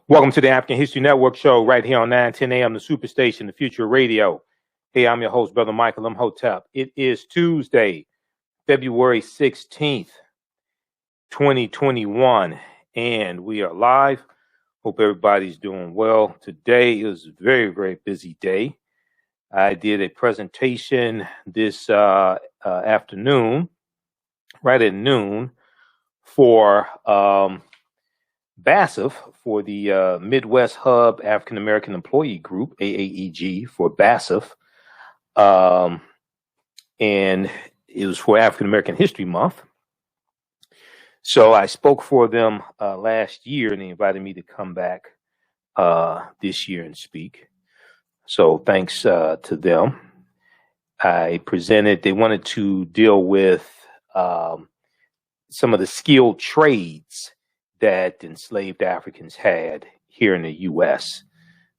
Welcome to the African History Network show right here on 910 a.m. the Superstation, the Future of Radio. Hey, I'm your host, Brother Michael Imhotep. It is Tuesday, February 16th, 2021, and we are live. Hope everybody's doing well. Today is a very, very busy day. I did a presentation this afternoon, right at noon, for BASF, for the Midwest Hub African American Employee Group, AAEG, for BASF. And it was for African American History Month. So I spoke for them last year, and they invited me to come back this year and speak. So thanks to them. I presented, they wanted to deal with some of the skilled trades that enslaved Africans had here in the U.S.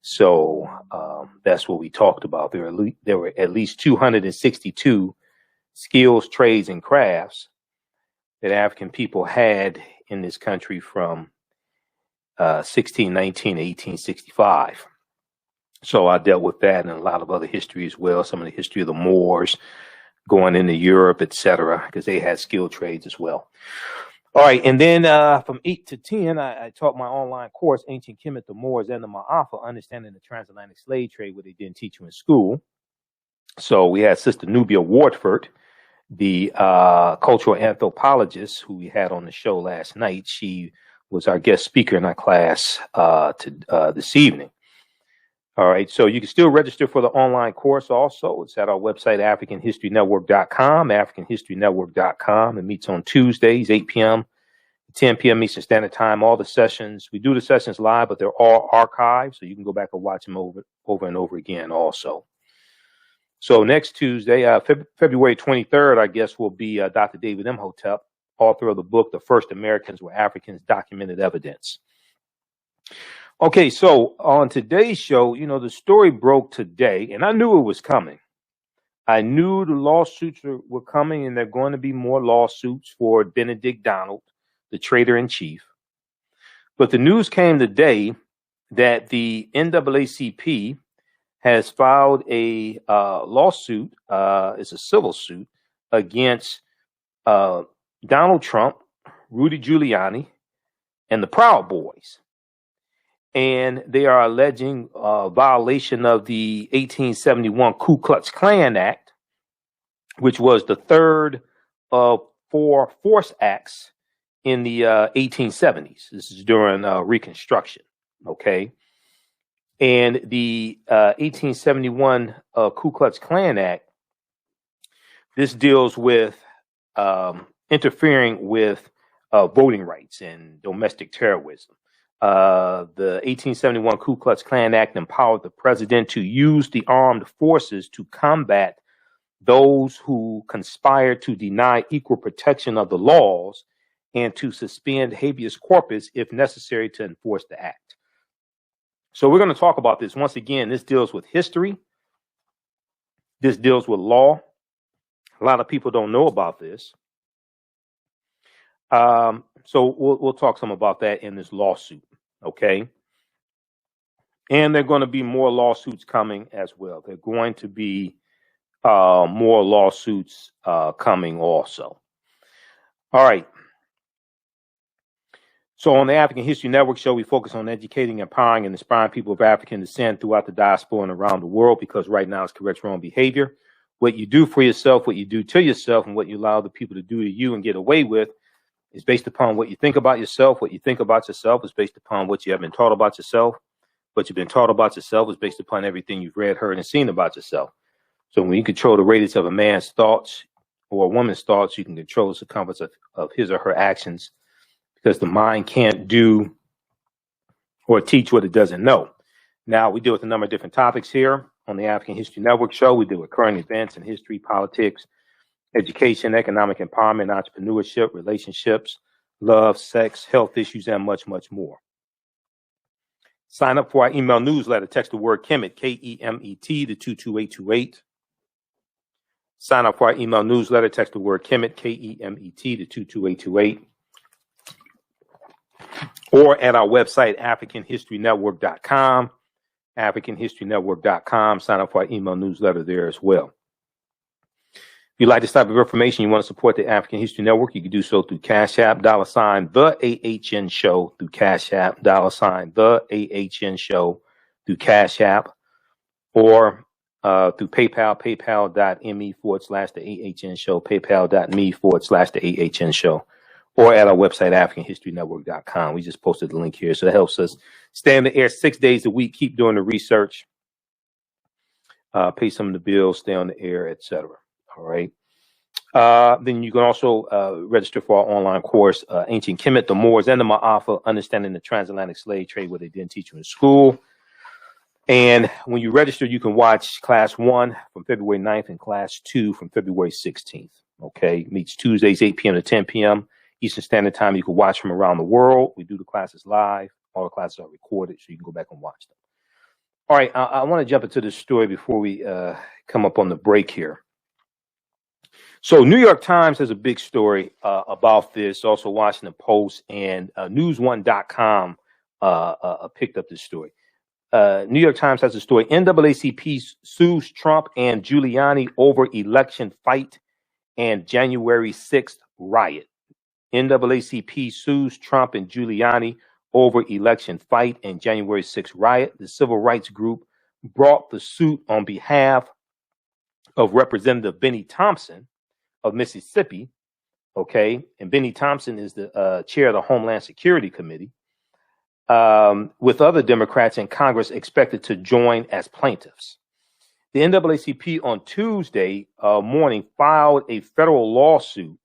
So that's what we talked about. There were at least 262 skills, trades, and crafts that African people had in this country from 1619 to 1865. So I dealt with that and a lot of other history as well, some of the history of the Moors going into Europe, etc., because they had skilled trades as well. All right, and then from 8 to 10, I taught my online course, Ancient Kemet, the Moors, and the Maafa, Understanding the Transatlantic Slave Trade, what they didn't teach you in school. So we had Sister Nubia Wardford, the cultural anthropologist who we had on the show last night. She was our guest speaker in our class this evening. All right, so you can still register for the online course also. It's at our website, AfricanHistoryNetwork.com, AfricanHistoryNetwork.com. It meets on Tuesdays, 8 p.m., 10 p.m. Eastern Standard Time. All the sessions, we do the sessions live, but they're all archived, so you can go back and watch them over and over again also. So next Tuesday, February 23rd, our guest will be Dr. David Imhotep, author of the book, The First Americans Were Africans, Documented Evidence. Okay, so on today's show, the story broke today, and I knew it was coming. I knew the lawsuits were coming, and there are going to be more lawsuits for Benedict Donald, the traitor-in-chief. But the news came today that the NAACP has filed a lawsuit, it's a civil suit, against Donald Trump, Rudy Giuliani, and the Proud Boys. And they are alleging violation of the 1871 Ku Klux Klan Act, which was the third of four force acts in the 1870s. This is during Reconstruction, okay? And the 1871 Ku Klux Klan Act, this deals with interfering with voting rights and domestic terrorism. The 1871 Ku Klux Klan Act empowered the president to use the armed forces to combat those who conspired to deny equal protection of the laws and to suspend habeas corpus if necessary to enforce the act. So we're going to talk about this. Once again, this deals with history. This deals with law. A lot of people don't know about this. So we'll talk some about that in this lawsuit, okay? And there are going to be more lawsuits coming as well. There are going to be more lawsuits coming also. All right. So on the African History Network show, we focus on educating, empowering, and inspiring people of African descent throughout the diaspora and around the world, because right now it's correct wrong behavior. What you do for yourself, what you do to yourself, and what you allow the people to do to you and get away with is based upon what you think about yourself. What you think about yourself is based upon what you have been taught about yourself. What you've been taught about yourself is based upon everything you've read, heard, and seen about yourself. So when you control the radius of a man's thoughts or a woman's thoughts, you can control the circumference of his or her actions, because the mind can't do or teach what it doesn't know. Now, we deal with a number of different topics here on the African History Network show. We deal with current events in history, politics, education, economic empowerment, entrepreneurship, relationships, love, sex, health issues, and much, much more. Sign up for our email newsletter. Text the word Kemet, K-E-M-E-T, to 22828. Sign up for our email newsletter. Text the word Kemet, K-E-M-E-T, to 22828. or at our website, AfricanHistoryNetwork.com, AfricanHistoryNetwork.com. Sign up for our email newsletter there as well. If you'd like this type of information, you want to support the African History Network, you can do so through Cash App, $TheAHNShow, through Cash App, $TheAHNShow, through Cash App, or through PayPal, paypal.me/TheAHNShow, paypal.me/TheAHNShow, or at our website, AfricanHistoryNetwork.com. We just posted the link here, so it helps us stay in the air 6 days a week, keep doing the research, pay some of the bills, stay on the air, etc. All right. Then you can also register for our online course, Ancient Kemet, the Moors, and the Maafa, Understanding the Transatlantic Slave Trade, what they didn't teach you in school. And when you register, you can watch Class 1 from February 9th and Class 2 from February 16th. Okay. Meets Tuesdays, 8 p.m. to 10 p.m. Eastern Standard Time. You can watch from around the world. We do the classes live. All the classes are recorded, so you can go back and watch them. All right. I want to jump into this story before we come up on the break here. So New York Times has a big story about this, also Washington Post, and News1.com picked up this story. New York Times has a story. NAACP sues Trump and Giuliani over election fight and January 6th riot. NAACP sues Trump and Giuliani over election fight and January 6th riot. The civil rights group brought the suit on behalf of Representative Benny Thompson of Mississippi, okay, and Benny Thompson is the chair of the Homeland Security Committee, with other Democrats in Congress expected to join as plaintiffs. The NAACP on Tuesday morning filed a federal lawsuit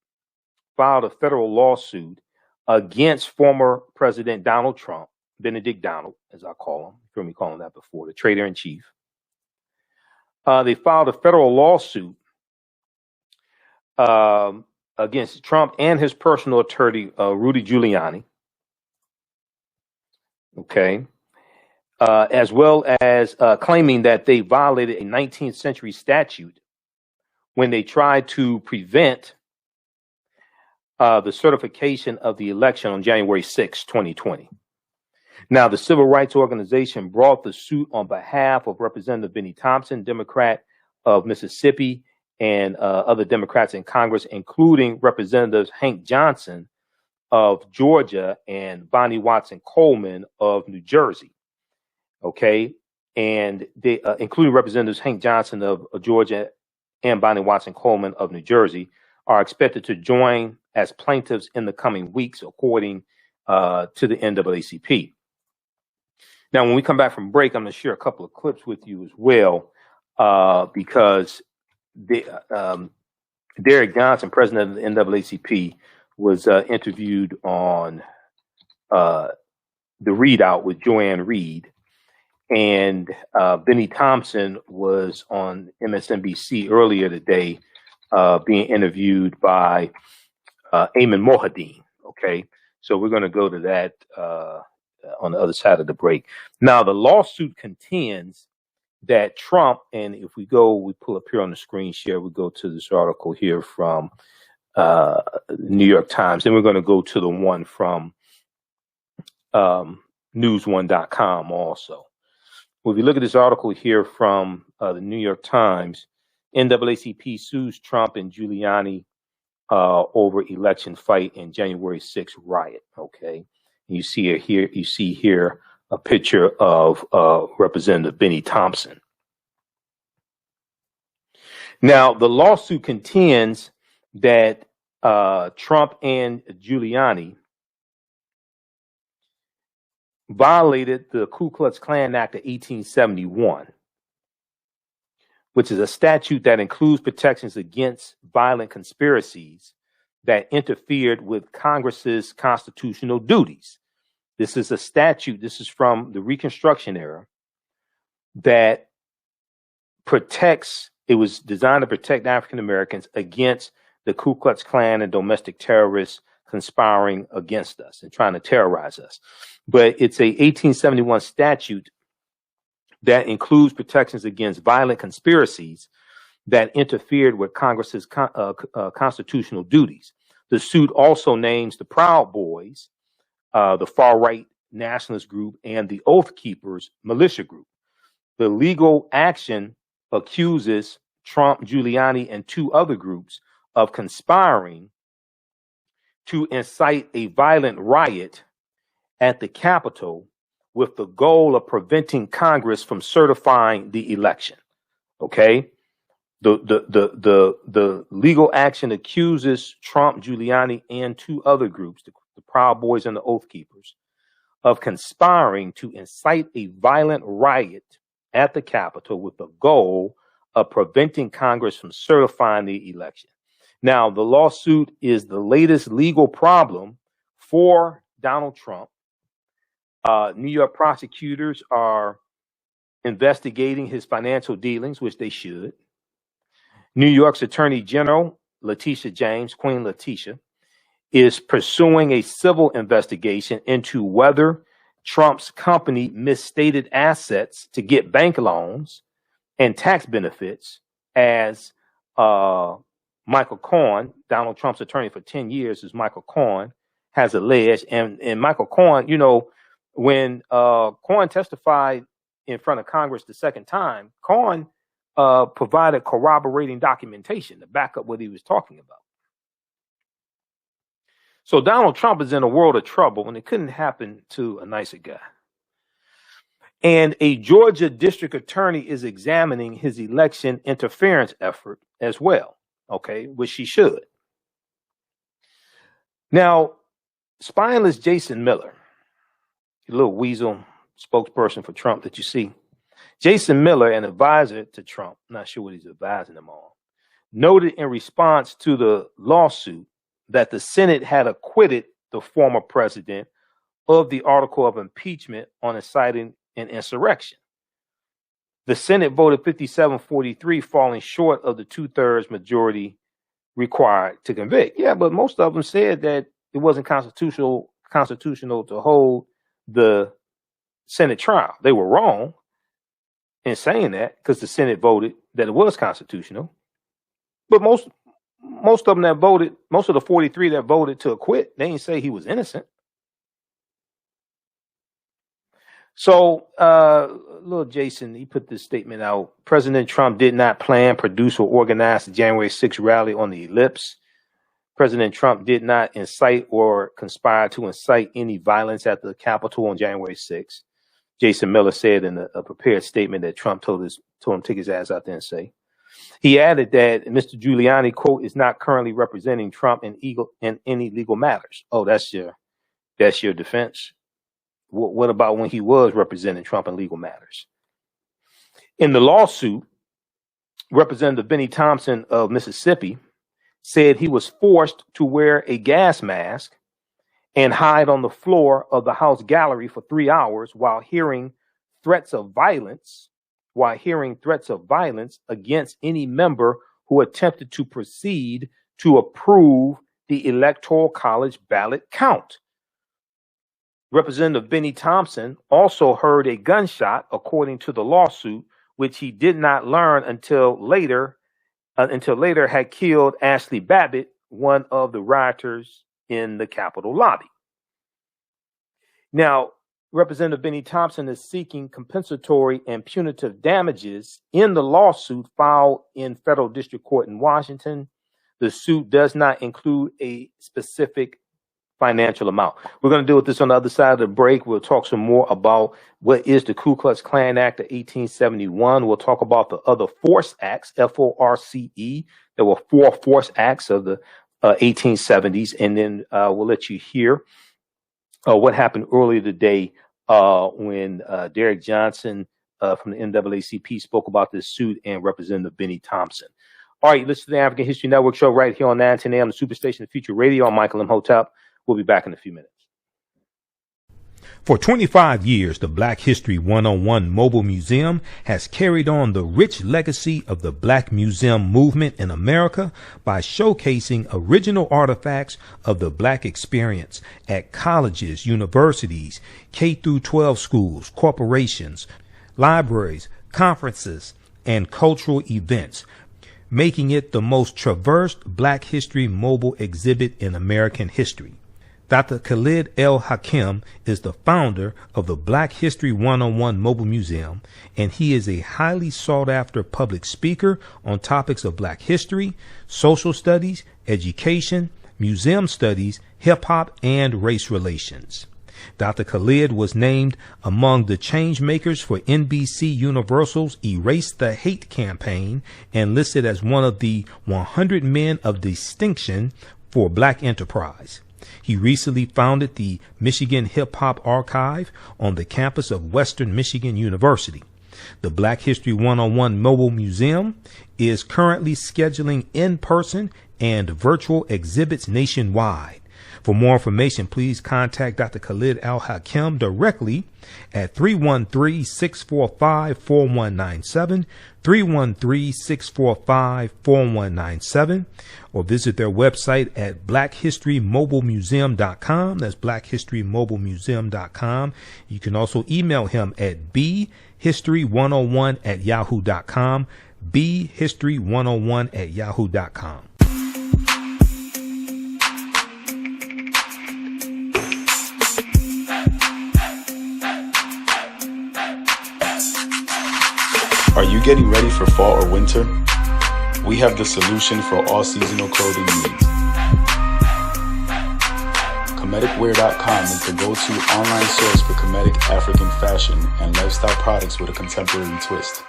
against former President Donald Trump, Benedict Donald, as I call him. You've heard me call him that before, the traitor in chief. They filed a federal lawsuit against Trump and his personal attorney, Rudy Giuliani, okay, as well as claiming that they violated a 19th century statute when they tried to prevent the certification of the election on January 6, 2020. Now, the civil rights organization brought the suit on behalf of Representative Benny Thompson, Democrat of Mississippi, and other Democrats in Congress, including Representatives Hank Johnson of Georgia and Bonnie Watson Coleman of New Jersey. Okay. And they, including Representatives Hank Johnson of Georgia and Bonnie Watson Coleman of New Jersey, are expected to join as plaintiffs in the coming weeks, according to the NAACP. Now, when we come back from break, I'm going to share a couple of clips with you as well, because Derek Johnson, president of the NAACP, was interviewed on the Readout with Joanne Reed, and Benny Thompson was on MSNBC earlier today, being interviewed by Ayman Mohadeen. Okay, so we're going to go to that on the other side of the break. Now, the lawsuit contends that Trump, and if we pull up here on the screen share, we go to this article here from New York Times, then we're going to go to the one from News1.com also. Well, if you look at this article here from the New York Times, NAACP sues Trump and Giuliani over election fight and January 6th riot. Okay, you see here a picture of Representative Benny Thompson. Now, the lawsuit contends that Trump and Giuliani violated the Ku Klux Klan Act of 1871, which is a statute that includes protections against violent conspiracies that interfered with Congress's constitutional duties. This is a statute, this is from the Reconstruction era, that it was designed to protect African Americans against the Ku Klux Klan and domestic terrorists conspiring against us and trying to terrorize us. But it's a 1871 statute that includes protections against violent conspiracies that interfered with Congress's constitutional duties. The suit also names the Proud Boys the far-right nationalist group, and the Oath Keepers militia group. The legal action accuses Trump, Giuliani, and two other groups of conspiring to incite a violent riot at the Capitol with the goal of preventing Congress from certifying the election. Okay? The legal action accuses Trump, Giuliani, and two other groups, the Proud Boys and the Oath Keepers, of conspiring to incite a violent riot at the Capitol with the goal of preventing Congress from certifying the election. Now, the lawsuit is the latest legal problem for Donald Trump. New York prosecutors are investigating his financial dealings, which they should. New York's Attorney General, Letitia James, Queen Letitia, is pursuing a civil investigation into whether Trump's company misstated assets to get bank loans and tax benefits, as Michael Cohen, Donald Trump's attorney for 10 years, as Michael Cohen has alleged. And Michael Cohen, you know, when Cohen testified in front of Congress the second time, Cohen provided corroborating documentation to back up what he was talking about. So Donald Trump is in a world of trouble, and it couldn't happen to a nicer guy. And a Georgia district attorney is examining his election interference effort as well, okay, which she should. Now, spineless Jason Miller, a little weasel spokesperson for Trump that you see, Jason Miller, an advisor to Trump, not sure what he's advising him on, noted in response to the lawsuit that the Senate had acquitted the former president of the article of impeachment on inciting an insurrection. The Senate voted 57-43, falling short of the 2/3 majority required to convict. Yeah, but most of them said that it wasn't constitutional to hold the Senate trial. They were wrong in saying that, because the Senate voted that it was constitutional. But most of them that voted, most of the 43 that voted to acquit, they didn't say he was innocent. So, little Jason, he put this statement out. President Trump did not plan, produce, or organize the January 6th rally on the Ellipse. President Trump did not incite or conspire to incite any violence at the Capitol on January 6th. Jason Miller said in a prepared statement that Trump told him to take his ass out there and say. He added that Mr. Giuliani, quote, is not currently representing Trump in any legal matters. Oh, that's your defense. What about when he was representing Trump in legal matters? In the lawsuit, Representative Benny Thompson of Mississippi said he was forced to wear a gas mask and hide on the floor of the House gallery for 3 hours while hearing threats of violence against any member who attempted to proceed to approve the Electoral College ballot count. Representative Benny Thompson also heard a gunshot, according to the lawsuit, which he did not learn until later had killed Ashley Babbitt, one of the rioters in the Capitol lobby. Now, Representative Benny Thompson is seeking compensatory and punitive damages in the lawsuit filed in federal district court in Washington. The suit does not include a specific financial amount. We're going to deal with this on the other side of the break. We'll talk some more about what is the Ku Klux Klan Act of 1871. We'll talk about the other force acts, FORCE. There were 4 force acts of the 1870s. And then we'll let you hear what happened earlier today when Derek Johnson from the NAACP spoke about this suit, and Representative Benny Thompson. All right, listen to the African History Network show right here on 910 AM, the Superstation of Future Radio. I'm Michael Imhotep. We'll be back in a few minutes. For 25 years, the Black History 101 Mobile Museum has carried on the rich legacy of the Black Museum movement in America by showcasing original artifacts of the Black experience at colleges, universities, K-12 schools, corporations, libraries, conferences, and cultural events, making it the most traversed Black History mobile exhibit in American history. Dr. Khalid El Hakim is the founder of the Black History 101 Mobile Museum, and he is a highly sought-after public speaker on topics of Black history, social studies, education, museum studies, hip-hop, and race relations. Dr. Khalid was named among the change makers for NBC Universal's Erase the Hate campaign and listed as one of the 100 men of distinction for Black enterprise. He recently founded the Michigan Hip Hop Archive on the campus of Western Michigan University. The Black History 101 Mobile Museum is currently scheduling in-person and virtual exhibits nationwide. For more information, please contact Dr. Khalid El Hakim directly at 313-645-4197, 313-645-4197, or visit their website at blackhistorymobilemuseum.com. That's blackhistorymobilemuseum.com. You can also email him at bhistory101@yahoo.com, bhistory101@yahoo.com. Are you getting ready for fall or winter? We have the solution for all seasonal clothing needs. Kemeticwear.com is the go-to online source for Kemetic African fashion and lifestyle products with a contemporary twist.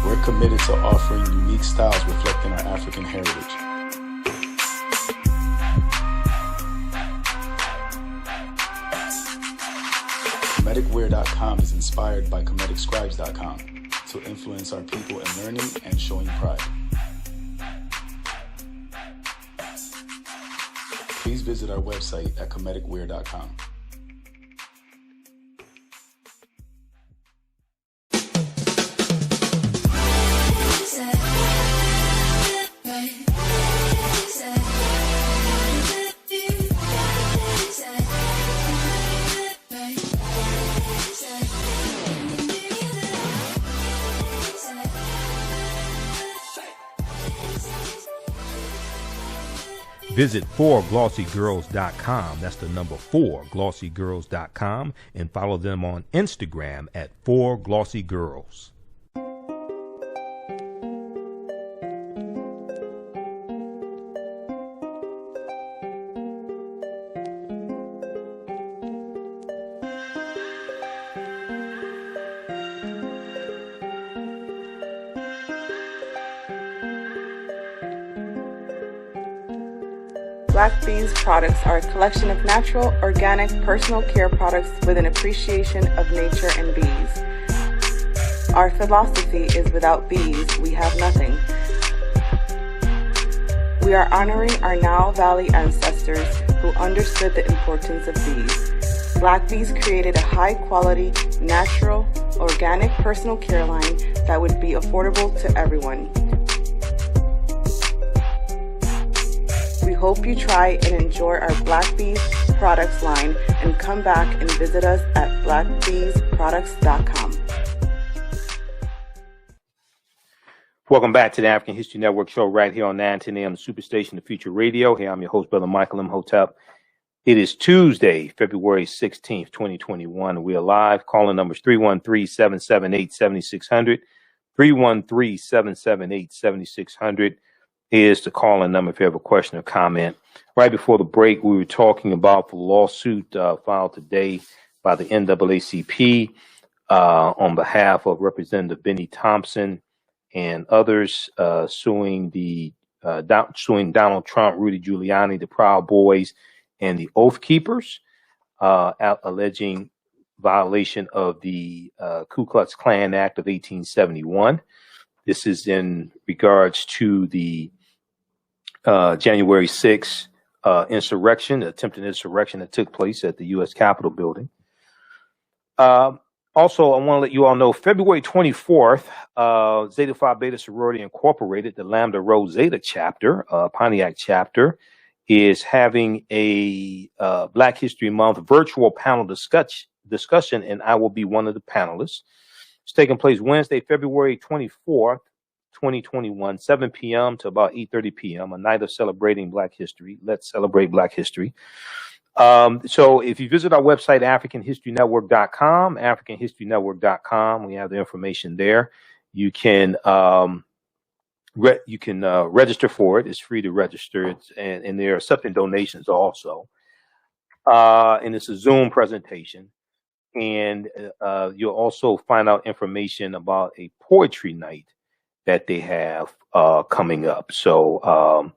We're committed to offering unique styles reflecting our African heritage. Kemeticwear.com is inspired by KemeticScribes.com to influence our people in learning and showing pride. Please visit our website at Kemeticwear.com. Visit 4glossygirls.com. That's the number 4glossygirls.com, and follow them on Instagram at 4glossygirls. Black Bees products are a collection of natural, organic, personal care products with an appreciation of nature and bees. Our philosophy is without bees, we have nothing. We are honoring our Nile Valley ancestors who understood the importance of bees. Black Bees created a high-quality, natural, organic personal care line that would be affordable to everyone. We hope you try and enjoy our Black Bees products line and come back and visit us at blackbeesproducts.com. Welcome back to the African History Network show right here on 910 AM Superstation, the Future Radio. Hey, I'm your host, Brother Michael Imhotep. It is Tuesday, February 16th, 2021. We are live. Calling numbers 313-778-7600, 313-778-7600. Is the call-in number if you have a question or comment. Right before the break, we were talking about the lawsuit filed today by the NAACP on behalf of Representative Benny Thompson and others suing Donald Trump, Rudy Giuliani, the Proud Boys, and the Oath Keepers, alleging violation of the Ku Klux Klan Act of 1871. This is in regards to the January 6th attempted insurrection that took place at the U.S. Capitol building. Also, I want to let you all know, February 24th, Zeta Phi Beta Sorority Incorporated, the Lambda Rho Zeta chapter, Pontiac chapter, is having a Black History Month virtual panel discussion, and I will be one of the panelists. It's taking place Wednesday, February 24th, 2021, 7 p.m. to about 8:30 p.m., a night of celebrating Black history. Let's celebrate Black history. So if you visit our website, AfricanHistoryNetwork.com, AfricanHistoryNetwork.com, we have the information there. You can register for it. It's free to register. And there are accepting donations also. And it's a Zoom presentation. And you'll also find out information about a poetry night that they have coming up. So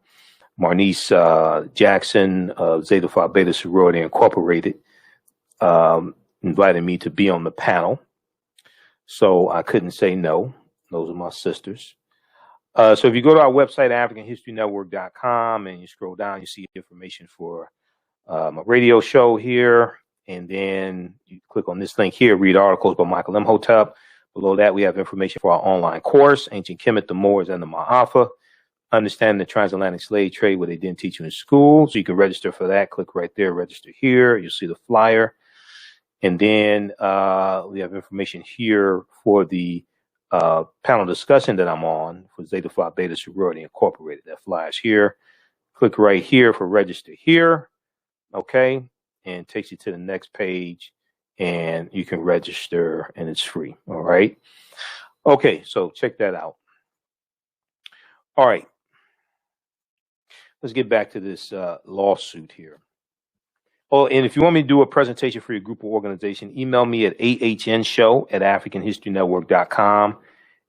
Marnice Jackson of Zeta Phi Beta Sorority Incorporated invited me to be on the panel. So I couldn't say no. Those are my sisters. So if you go to our website, AfricanHistoryNetwork.com, and you scroll down, you see information for my radio show here. And then you click on this link here, read articles by Michael Imhotep. Below that, we have information for our online course, Ancient Kemet, the Moors, and the Maafa. Understanding the transatlantic slave trade, what they didn't teach you in school. So you can register for that. Click right there, register here. You'll see the flyer. And then we have information here for the panel discussion that I'm on for Zeta Phi Beta Sorority Incorporated. That flyer's here. Click right here for register here. Okay. And takes you to the next page, and you can register, and it's free. All right. Okay, so check that out. All right. Let's get back to this lawsuit here. Oh, and if you want me to do a presentation for your group or organization, email me at AHNShow@AfricanHistoryNetwork.com,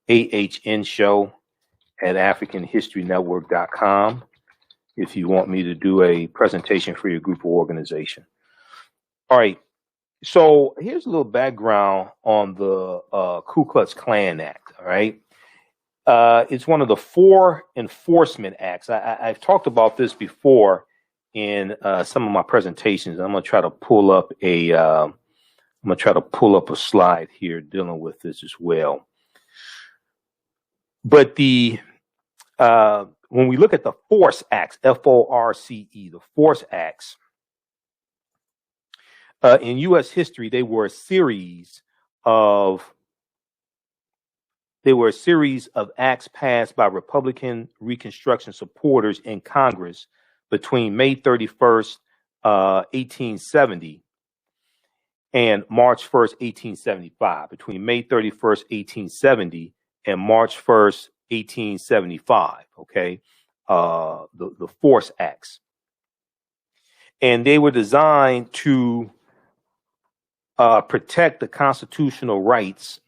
AHNShow@AfricanHistoryNetwork.com, if you want me to do a presentation for your group or organization. All right, so here's a little background on the Ku Klux Klan Act, all right? It's one of the 4 enforcement acts. I've talked about this before in some of my presentations. I'm going to try to pull up a slide here dealing with this as well. But when we look at the Force Acts, FORCE, the Force Acts, in U.S. history, they were a series of acts passed by Republican Reconstruction supporters in Congress between May 31st, 1870 and March 1st, 1875. Between May 31st, 1870 and March 1st, 1875. Okay, the Force Acts, and they were designed to protect the constitutional rights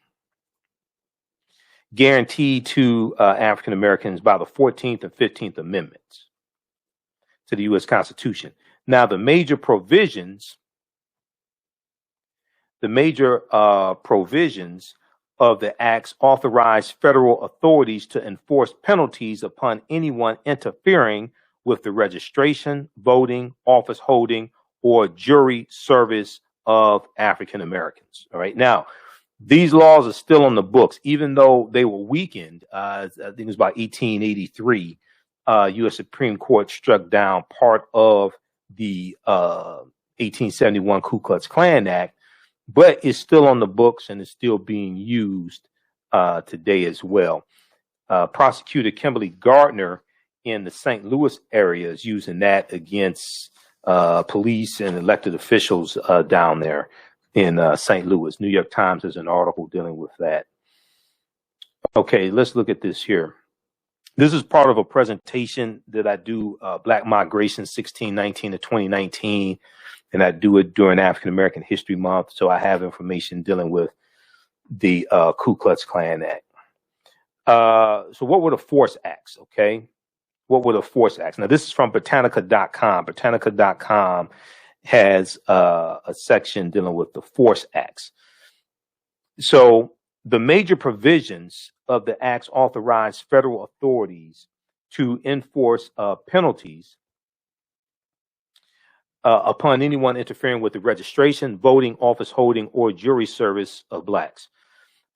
guaranteed to African Americans by the 14th and 15th Amendments to the U.S. Constitution. Now, the major provisions of the acts authorize federal authorities to enforce penalties upon anyone interfering with the registration, voting, office holding, or jury service of African Americans. All right. Now, these laws are still on the books, even though they were weakened. I think it was about 1883. U.S. Supreme Court struck down part of the 1871 Ku Klux Klan Act, but it's still on the books and it's still being used today as well. Prosecutor Kimberly Gardner in the St. Louis area is using that against police and elected officials down there in St. Louis. New York Times has an article dealing with that. Okay, let's look at this here. This is part of a presentation that I do, Black Migration 1619 to 2019, and I do it during African American History Month. So I have information dealing with the Ku Klux Klan Act. So what were the Force Acts? Okay, what were the Force Acts? Now this is from Britannica.com. Britannica.com has a section dealing with the Force Acts. So the major provisions of the acts authorize federal authorities to enforce penalties upon anyone interfering with the registration, voting, office holding, or jury service of blacks,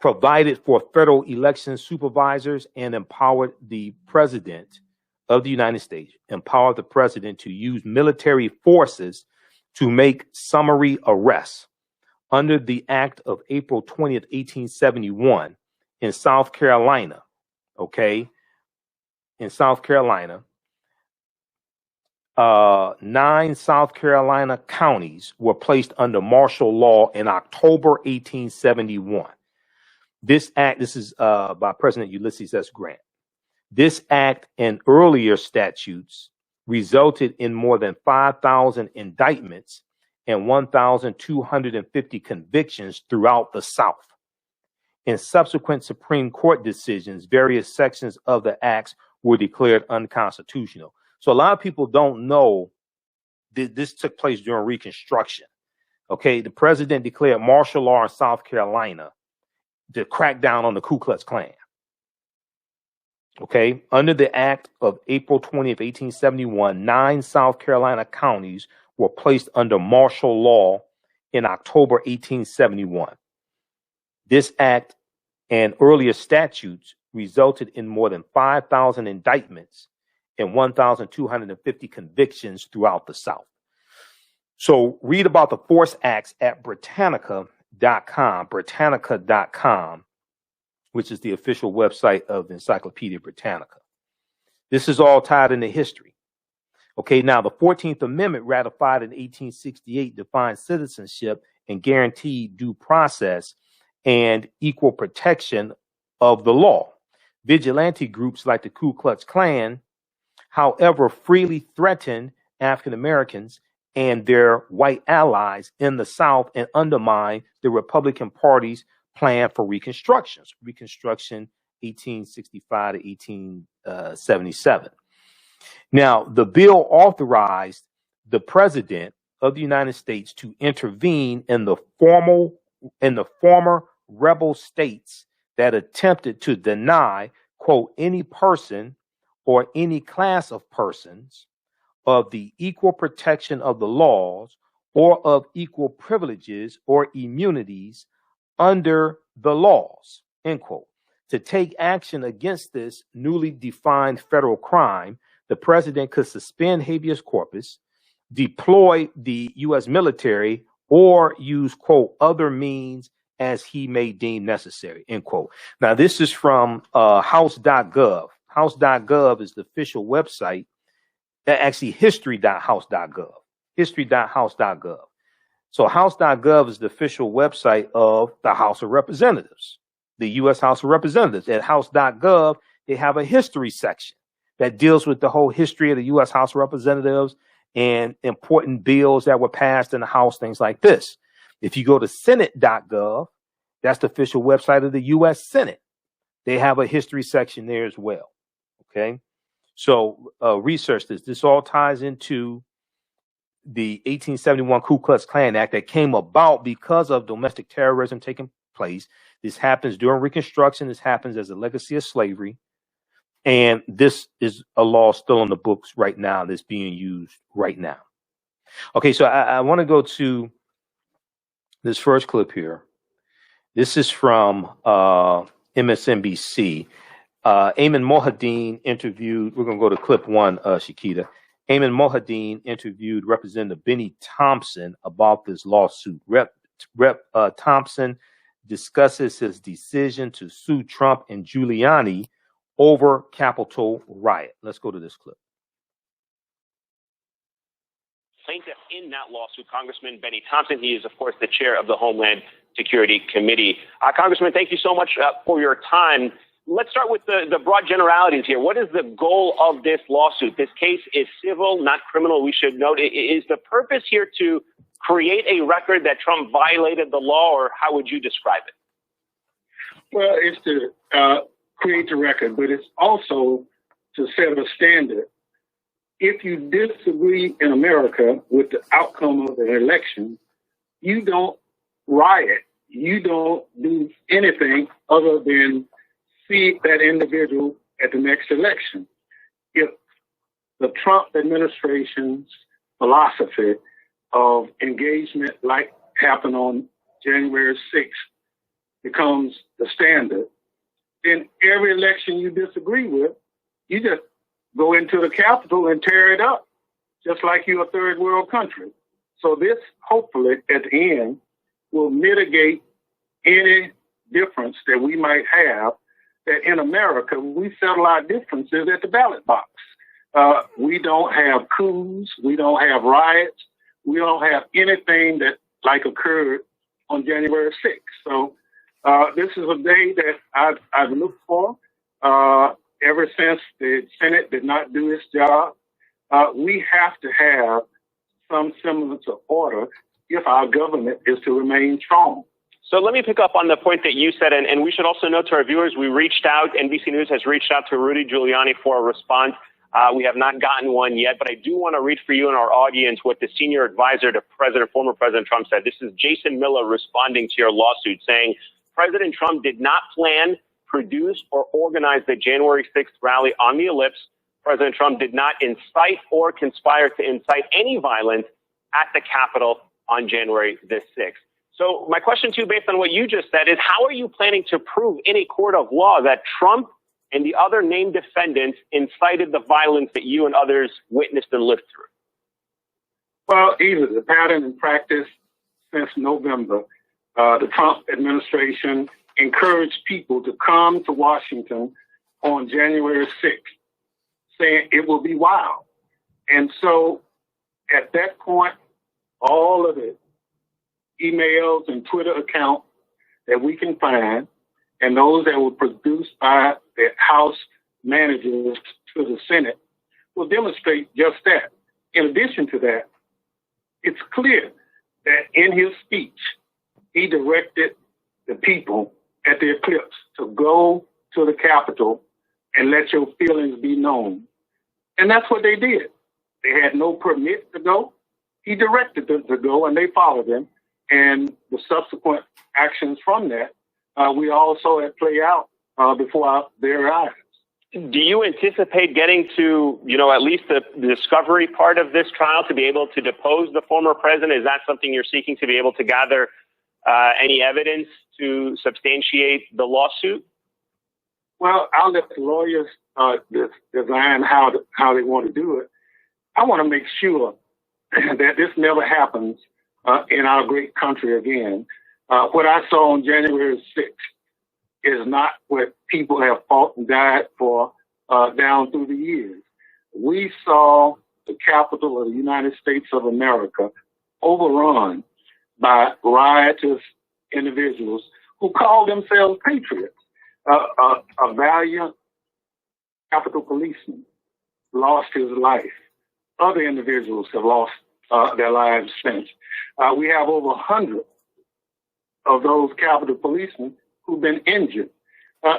provided for federal election supervisors, and empowered the president of the United States, empowered the president to use military forces to make summary arrests under the Act of April 20th, 1871 in South Carolina. okay, in South Carolina. 9 South Carolina counties were placed under martial law in October 1871. This act, this is by President Ulysses S. Grant. This act and earlier statutes resulted in more than 5,000 indictments and 1,250 convictions throughout the South. In subsequent Supreme Court decisions, various sections of the acts were declared unconstitutional. So a lot of people don't know that this took place during Reconstruction. Okay, the president declared martial law in South Carolina to crack down on the Ku Klux Klan. Okay, under the act of April 20th, 1871, 9 South Carolina counties were placed under martial law in October 1871. This act and earlier statutes resulted in more than 5,000 indictments and 1,250 convictions throughout the South. So read about the Force Acts at Britannica.com, which is the official website of the Encyclopedia Britannica. This is all tied into history. Okay, now the 14th Amendment, ratified in 1868, defined citizenship and guaranteed due process and equal protection of the law. Vigilante groups like the Ku Klux Klan, however, freely threatened African Americans and their white allies in the South and undermined the Republican Party's plan for Reconstruction 1865 to 1877. Now, the bill authorized the President of the United States to intervene in the former rebel states that attempted to deny, quote, any person or any class of persons of the equal protection of the laws or of equal privileges or immunities under the laws, end quote. To take action against this newly defined federal crime, the president could suspend habeas corpus, deploy the U.S. military, or use, quote, other means as he may deem necessary, end quote. Now, this is from house.gov. House.gov is the official website, actually history.house.gov, history.house.gov. So house.gov is the official website of the House of Representatives, the U.S. House of Representatives. At house.gov, they have a history section that deals with the whole history of the U.S. House of Representatives and important bills that were passed in the House, things like this. If you go to senate.gov, that's the official website of the U.S. Senate. They have a history section there as well. Okay, so research this. This all ties into the 1871 Ku Klux Klan Act that came about because of domestic terrorism taking place. This happens during Reconstruction. This happens as a legacy of slavery. And this is a law still on the books right now that's being used right now. Okay, so I want to go to this first clip here. This is from MSNBC. Ayman Mohyeldin interviewed, we're going to go to clip 1, Shakita. Ayman Mohyeldin interviewed Representative Benny Thompson about this lawsuit. Rep Thompson discusses his decision to sue Trump and Giuliani over Capitol riot. Let's go to this clip. Plaintiff in that lawsuit, Congressman Benny Thompson. He is, of course, the chair of the Homeland Security Committee. Congressman, thank you so much for your time. Let's start with the broad generalities here. What is the goal of this lawsuit? This case is civil, not criminal, we should note. Is the purpose here to create a record that Trump violated the law, or how would you describe it? Well, it's to create the record, but it's also to set a standard. If you disagree in America with the outcome of an election, you don't riot. You don't do anything other than see that individual at the next election. If the Trump administration's philosophy of engagement, like happened on January 6th, becomes the standard, then every election you disagree with, you just go into the Capitol and tear it up, just like you're a third world country. So this, hopefully, at the end, will mitigate any difference that we might have that in America, we settle our differences at the ballot box. We don't have coups. We don't have riots. We don't have anything that like occurred on January 6th. So this is a day that I've looked for ever since the Senate did not do its job. We have to have some semblance of order if our government is to remain strong. So let me pick up on the point that you said, and we should also note to our viewers, we reached out, NBC News has reached out to Rudy Giuliani for a response. We have not gotten one yet, but I do want to read for you and our audience what the senior advisor to former President Trump said. This is Jason Miller responding to your lawsuit, saying President Trump did not plan, produce, or organize the January 6th rally on the Ellipse. President Trump did not incite or conspire to incite any violence at the Capitol on January the 6th. So my question to you, based on what you just said, is how are you planning to prove in a court of law that Trump and the other named defendants incited the violence that you and others witnessed and lived through? Well, either the pattern and practice since November, the Trump administration encouraged people to come to Washington on January 6th, saying it will be wild. And so at that point, all of the emails and Twitter accounts that we can find, and those that were produced by the House managers to the Senate, will demonstrate just that. In addition to that, it's clear that in his speech, he directed the people at the Eclipse to go to the Capitol and let your feelings be known. And that's what they did. They had no permit to go. He directed them to go, and they followed him. And the subsequent actions from that, we all saw it play out before their eyes. Do you anticipate getting to, at least the discovery part of this trial to be able to depose the former president? Is that something you're seeking to be able to gather any evidence to substantiate the lawsuit? Well, I'll let the lawyers design how they want to do it. I want to make sure that this never happens in our great country again. What I saw on January 6th is not what people have fought and died for down through the years. We saw the Capitol of the United States of America overrun by riotous individuals who call themselves patriots. A valiant Capitol policeman lost his life. Other individuals have lost their lives since. We have over 100 of those Capitol policemen who've been injured.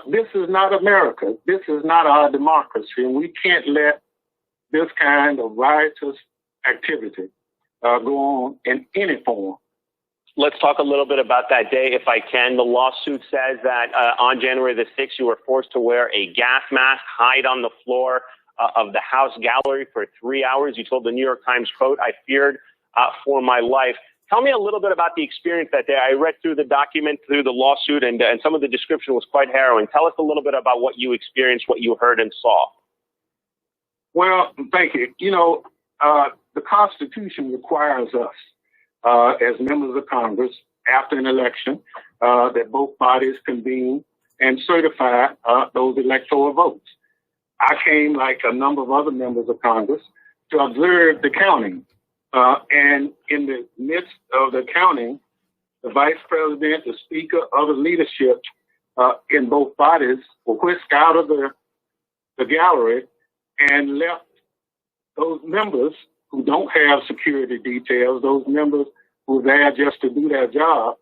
This is not America. This is not our democracy, and we can't let this kind of riotous activity go on in any form. Let's talk a little bit about that day, if I can. The lawsuit says that on January the 6th, you were forced to wear a gas mask, hide on the floor of the House gallery for 3 hours. You told the New York Times, quote, "I feared for my life." Tell me a little bit about the experience that day. I read through the document, through the lawsuit, and some of the description was quite harrowing. Tell us a little bit about what you experienced, what you heard and saw. Well, thank you. The Constitution requires us, as members of Congress, after an election, that both bodies convene and certify those electoral votes. I came, like a number of other members of Congress, to observe the counting. And in the midst of the counting, the vice president, the speaker, other leadership in both bodies were whisked out of the gallery and left those members who don't have security details, those members who were there just to do their job.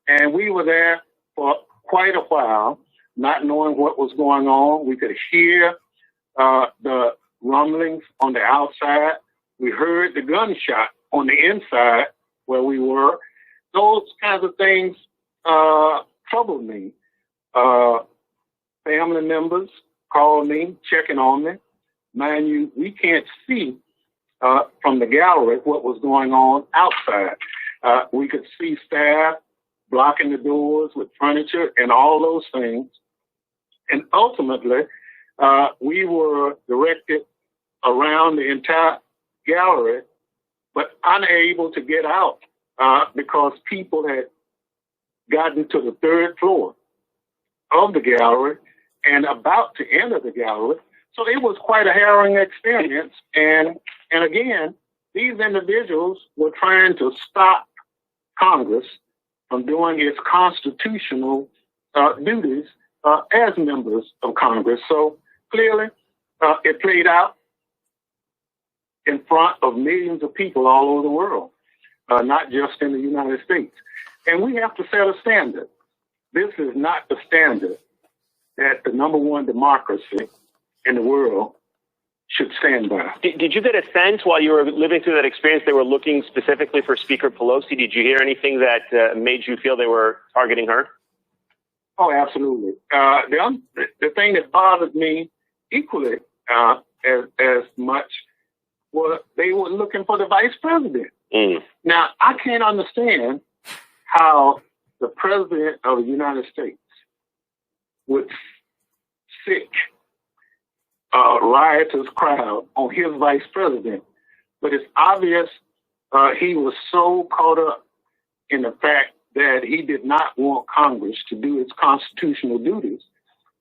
And we were there for quite a while, not knowing what was going on. We could hear the rumblings on the outside. We heard the gunshot on the inside where we were. Those kinds of things troubled me. Family members called me, checking on me. Mind you, we can't see from the gallery what was going on outside. We could see staff blocking the doors with furniture and all those things. And ultimately, we were directed around the entire gallery, but unable to get out because people had gotten to the third floor of the gallery and about to enter the gallery. So it was quite a harrowing experience. And again, these individuals were trying to stop Congress from doing its constitutional duties as members of Congress. So clearly, it played out in front of millions of people all over the world, not just in the United States. And we have to set a standard. This is not the standard that the number one democracy in the world should stand by. Did you get a sense while you were living through that experience they were looking specifically for Speaker Pelosi? Did you hear anything that made you feel they were targeting her? Oh, absolutely. The thing that bothered me equally as much was they were looking for the vice president. Now, I can't understand how the president of the United States would sick a riotous crowd on his vice president. But it's obvious he was so caught up in the fact that he did not want Congress to do its constitutional duties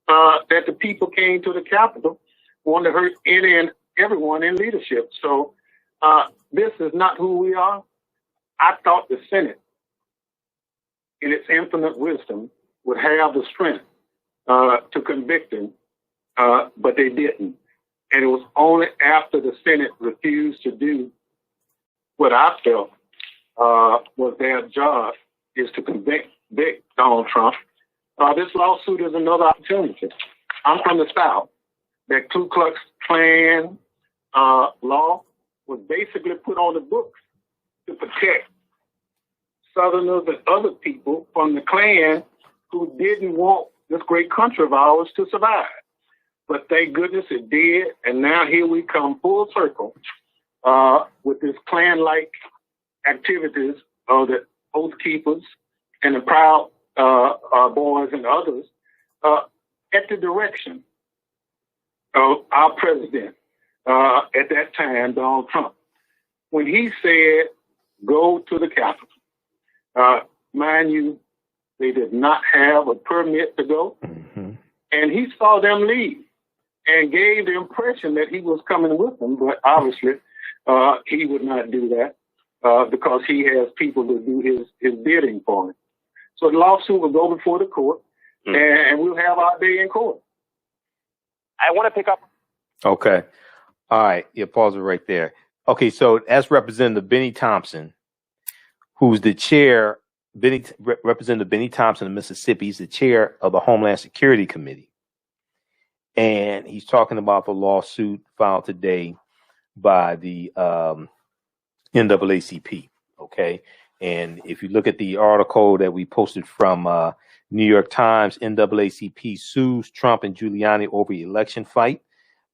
that the people came to the Capitol wanting to hurt any and everyone in leadership. So this is not who we are. I thought the Senate, in its infinite wisdom, would have the strength to convict him, but they didn't. And it was only after the Senate refused to do what I felt was their job, is to convict Donald Trump. This lawsuit is another opportunity. I'm from the South. That Ku Klux Klan law was basically put on the books to protect Southerners and other people from the Klan who didn't want this great country of ours to survive. But thank goodness it did, and now here we come full circle with this Klan-like activities of the Oath Keepers and the Proud Boys and others at the direction of our president at that time, Donald Trump, when he said, go to the Capitol. Mind you, they did not have a permit to go. And he saw them leave and gave the impression that he was coming with them. But obviously, he would not do that because he has people to do his bidding for him. So the lawsuit will go before the court, and we'll have our day in court. I want to pick up. Okay. All right. Yeah, pause it right there. Okay, so as Representative Benny Thompson, who's the chair, Representative Benny Thompson of Mississippi, he's the chair of the Homeland Security Committee. And he's talking about the lawsuit filed today by the NAACP. Okay. And if you look at the article that we posted from New York Times, NAACP sues Trump and Giuliani over election fight.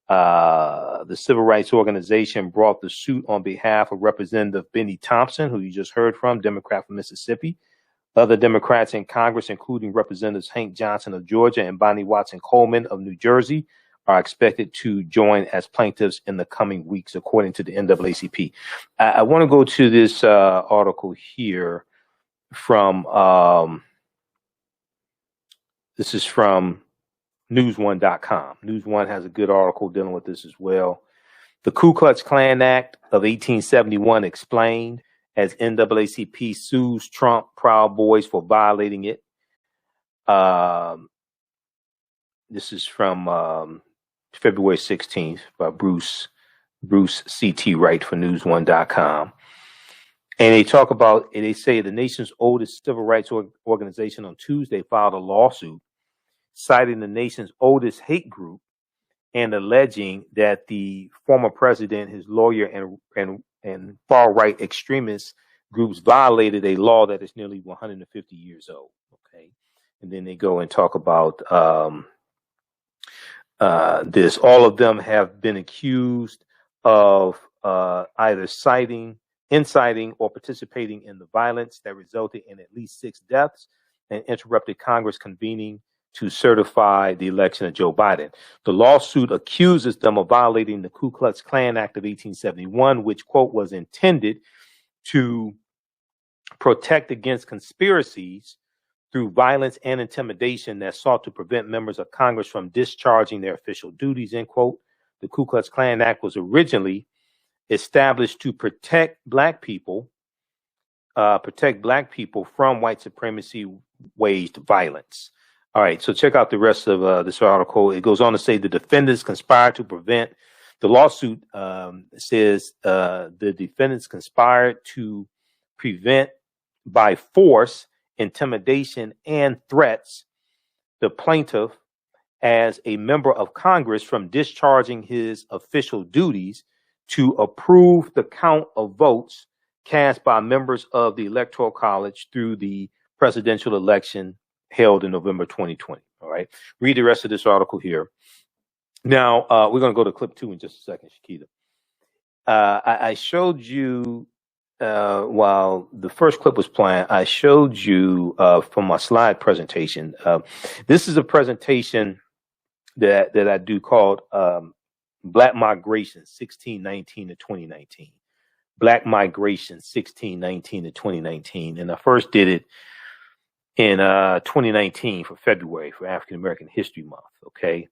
The civil rights organization brought the suit on behalf of Representative Benny Thompson, who you just heard from, Democrat from Mississippi. Other Democrats in Congress, including Representatives Hank Johnson of Georgia and Bonnie Watson Coleman of New Jersey, are expected to join as plaintiffs in the coming weeks, according to the NAACP. I want to go to this article here from, this is from newsone.com. Newsone has a good article dealing with this as well. The Ku Klux Klan Act of 1871 explained, as NAACP sues Trump Proud Boys for violating it. This is from February 16th by Bruce C.T. Wright for newsone.com. And they talk about, and they say the nation's oldest civil rights organization on Tuesday filed a lawsuit citing the nation's oldest hate group and alleging that the former president, his lawyer, and far-right extremist groups violated a law that is nearly 150 years old. Okay. And then they go and talk about this. All of them have been accused of either inciting or participating in the violence that resulted in at least 6 deaths and interrupted Congress convening to certify the election of Joe Biden. The lawsuit accuses them of violating the Ku Klux Klan Act of 1871, which, quote, was intended to protect against conspiracies through violence and intimidation that sought to prevent members of Congress from discharging their official duties, end quote. The Ku Klux Klan Act was originally established to protect black people from white supremacy waged violence. All right, so check out the rest of this article. It goes on to say the defendants conspired to prevent. The lawsuit says the defendants conspired to prevent by force, intimidation, and threats the plaintiff as a member of Congress from discharging his official duties to approve the count of votes cast by members of the Electoral College through the presidential election held in November 2020. All right. Read the rest of this article here. Now, we're going to go to clip 2 in just a second, Shakita. I showed you, while the first clip was playing, I showed you from my slide presentation. This is a presentation that I do called Black Migration 1619 to 2019. Black Migration 1619 to 2019. And I first did it in 2019 for February for African American History Month. Okay.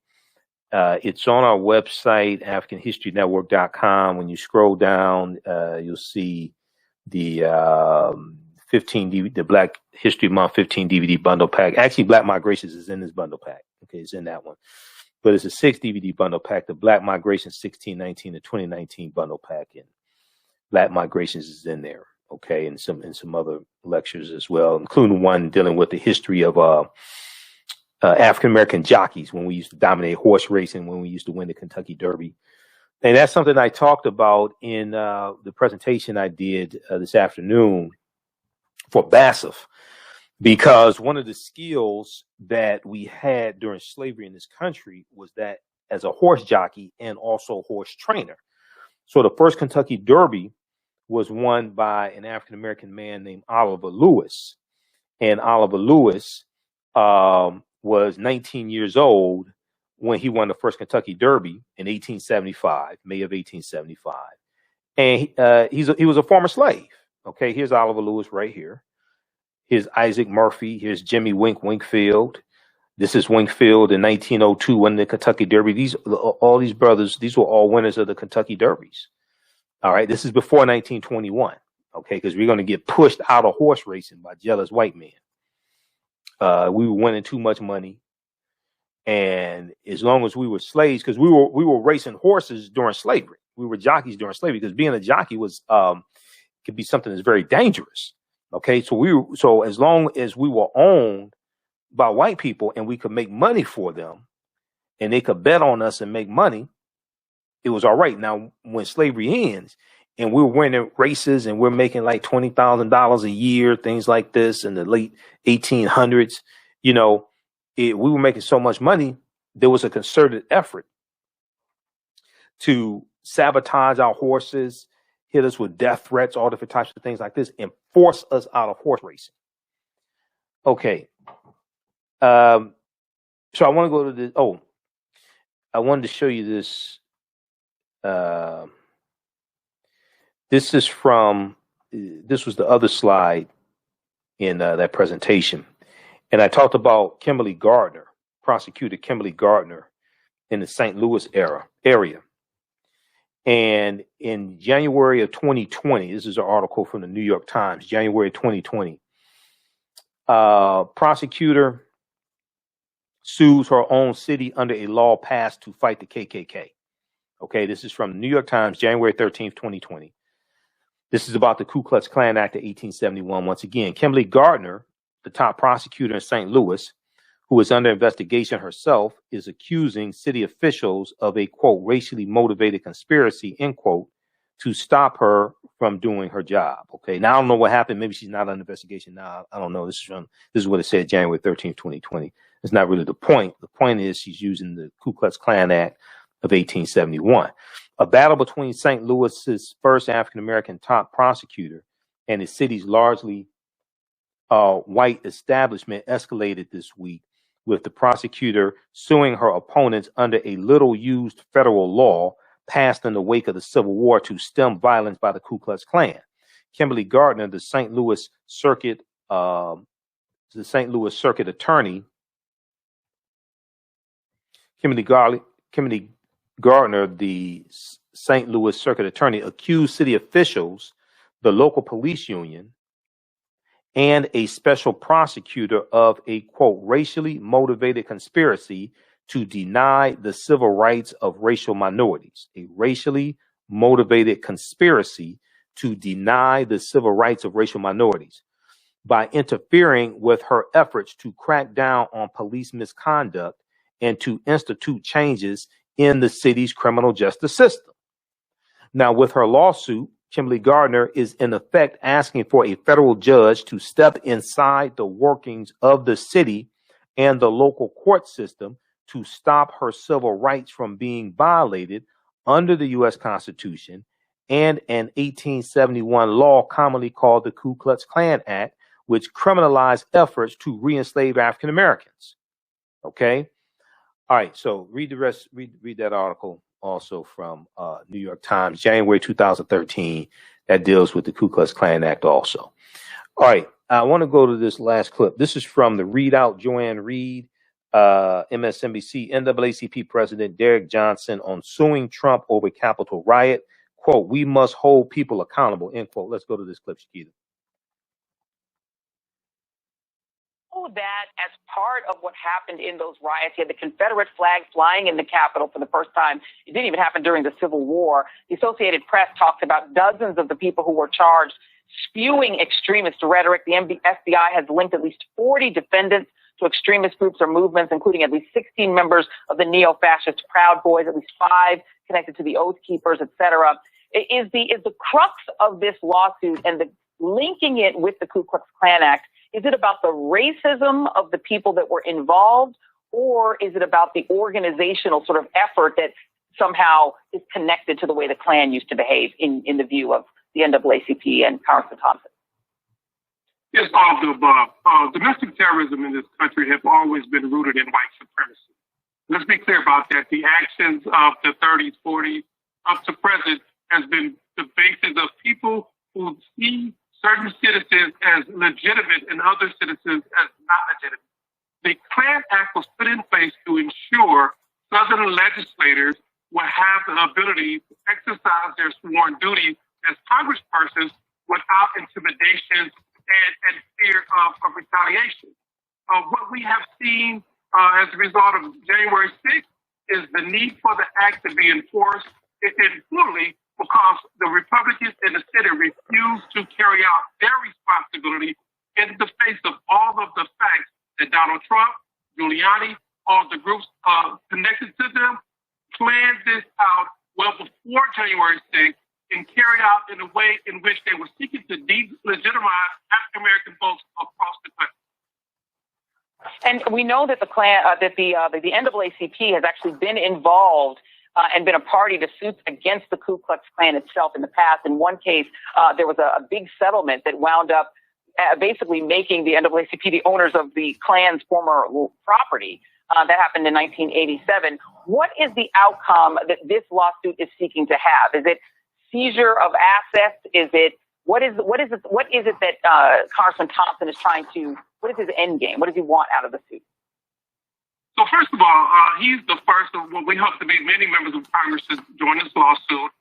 It's on our website, AfricanHistoryNetwork.com. When you scroll down, you'll see the the Black History Month 15 DVD bundle pack. Actually, Black Migrations is in this bundle pack. Okay, it's in that one. But it's a 6 DVD bundle pack. The Black Migration 1619 to 2019 bundle pack, and Black Migrations is in there. Okay, and some other lectures as well, including one dealing with the history of African American jockeys when we used to dominate horse racing, when we used to win the Kentucky Derby. And that's something I talked about in the presentation I did this afternoon for BASF, because one of the skills that we had during slavery in this country was that as a horse jockey and also horse trainer. So the first Kentucky Derby was won by an African American man named Oliver Lewis. And Oliver Lewis was 19 years old when he won the first Kentucky Derby in 1875, May of 1875. And he was a former slave. Okay, here's Oliver Lewis right here. Here's Isaac Murphy. Here's Jimmy Winkfield. This is Winkfield in 1902 winning the Kentucky Derby. All these brothers, these were all winners of the Kentucky Derbies. All right, this is before 1921. Okay, because we're going to get pushed out of horse racing by jealous white men. We were winning too much money, and as long as we were slaves, because we were racing horses during slavery, we were jockeys during slavery, because being a jockey was could be something that's very dangerous. Okay, so as long as we were owned by white people and we could make money for them, and they could bet on us and make money, it was all right. Now, when slavery ends and we're winning races and we're making like $20,000 a year, things like this in the late 1800s, we were making so much money, there was a concerted effort to sabotage our horses, hit us with death threats, all different types of things like this, and force us out of horse racing. Okay. So I want to go to this. Oh, I wanted to show you this. This was the other slide in that presentation. And I talked about Kimberly Gardner, prosecutor Kimberly Gardner in the St. Louis area. And in January of 2020, this is an article from the New York Times, January 2020, prosecutor sues her own city under a law passed to fight the KKK. Okay, this is from the New York Times, January 13th, 2020. This is about the Ku Klux Klan Act of 1871. Once again, Kimberly Gardner, the top prosecutor in St. Louis, who is under investigation herself, is accusing city officials of a, quote, racially motivated conspiracy, end quote, to stop her from doing her job. Okay, now I don't know what happened. Maybe she's not under investigation now. I don't know. This is what it said, January 13th, 2020. It's not really the point. The point is she's using the Ku Klux Klan Act of 1871. A battle between St. Louis's first African-American top prosecutor and the city's largely white establishment escalated this week, with the prosecutor suing her opponents under a little-used federal law passed in the wake of the Civil War to stem violence by the Ku Klux Klan. Kimberly Gardner, the St. Louis Circuit the St. Louis Circuit Attorney, Kimberly Gardner, the St. Louis Circuit Attorney, accused city officials, the local police union, and a special prosecutor of a, quote, racially motivated conspiracy to deny the civil rights of racial minorities. A racially motivated conspiracy to deny the civil rights of racial minorities by interfering with her efforts to crack down on police misconduct and to institute changes in the city's criminal justice system. Now, with her lawsuit, Kimberly Gardner is in effect asking for a federal judge to step inside the workings of the city and the local court system to stop her civil rights from being violated under the U.S. Constitution and an 1871 law commonly called the Ku Klux Klan Act, which criminalized efforts to re-enslave African Americans. Okay? All right, so read the rest, read that article also from New York Times, January 2013, that deals with the Ku Klux Klan Act also. All right, I want to go to this last clip. This is from the Readout, Joanne Reed, MSNBC, NAACP President Derek Johnson on suing Trump over Capitol riot. Quote, we must hold people accountable, end quote. Let's go to this clip, Shakita. That as part of what happened in those riots, you had the Confederate flag flying in the Capitol for the first time. It didn't even happen during the Civil War. The Associated Press talks about dozens of the people who were charged spewing extremist rhetoric. The FBI has linked at least 40 defendants to extremist groups or movements, including at least 16 members of the neo-fascist Proud Boys, at least 5 connected to the Oath Keepers, etc. Is the crux of this lawsuit and the linking it with the Ku Klux Klan Act, is it about the racism of the people that were involved, or is it about the organizational sort of effort that somehow is connected to the way the Klan used to behave in the view of the NAACP and Congressman Thompson? Yes, all of the above. Domestic terrorism in this country have always been rooted in white supremacy. Let's be clear about that. The actions of the 30s, 40s, up to present has been the basis of people who see certain citizens as legitimate and other citizens as not legitimate. The Klan Act was put in place to ensure Southern legislators will have the ability to exercise their sworn duties as congresspersons without intimidation and fear of retaliation. What we have seen as a result of January 6th is the need for the act to be enforced fully, because the Republicans in the Senate refused to carry out their responsibility in the face of all of the facts that Donald Trump, Giuliani, all the groups connected to them, planned this out well before January 6th and carried out in a way in which they were seeking to delegitimize African-American folks across the country. And we know that the NAACP has actually been involved and been a party to suits against the Ku Klux Klan itself in the past. In one case, there was a big settlement that wound up basically making the NAACP the owners of the Klan's former property. That happened in 1987. What is the outcome that this lawsuit is seeking to have? Is it seizure of assets? Is it what is it that Congressman Thompson is trying to? What is his end game? What does he want out of the suit? So first of all, he's the first of what we hope to be many members of Congress to join this lawsuit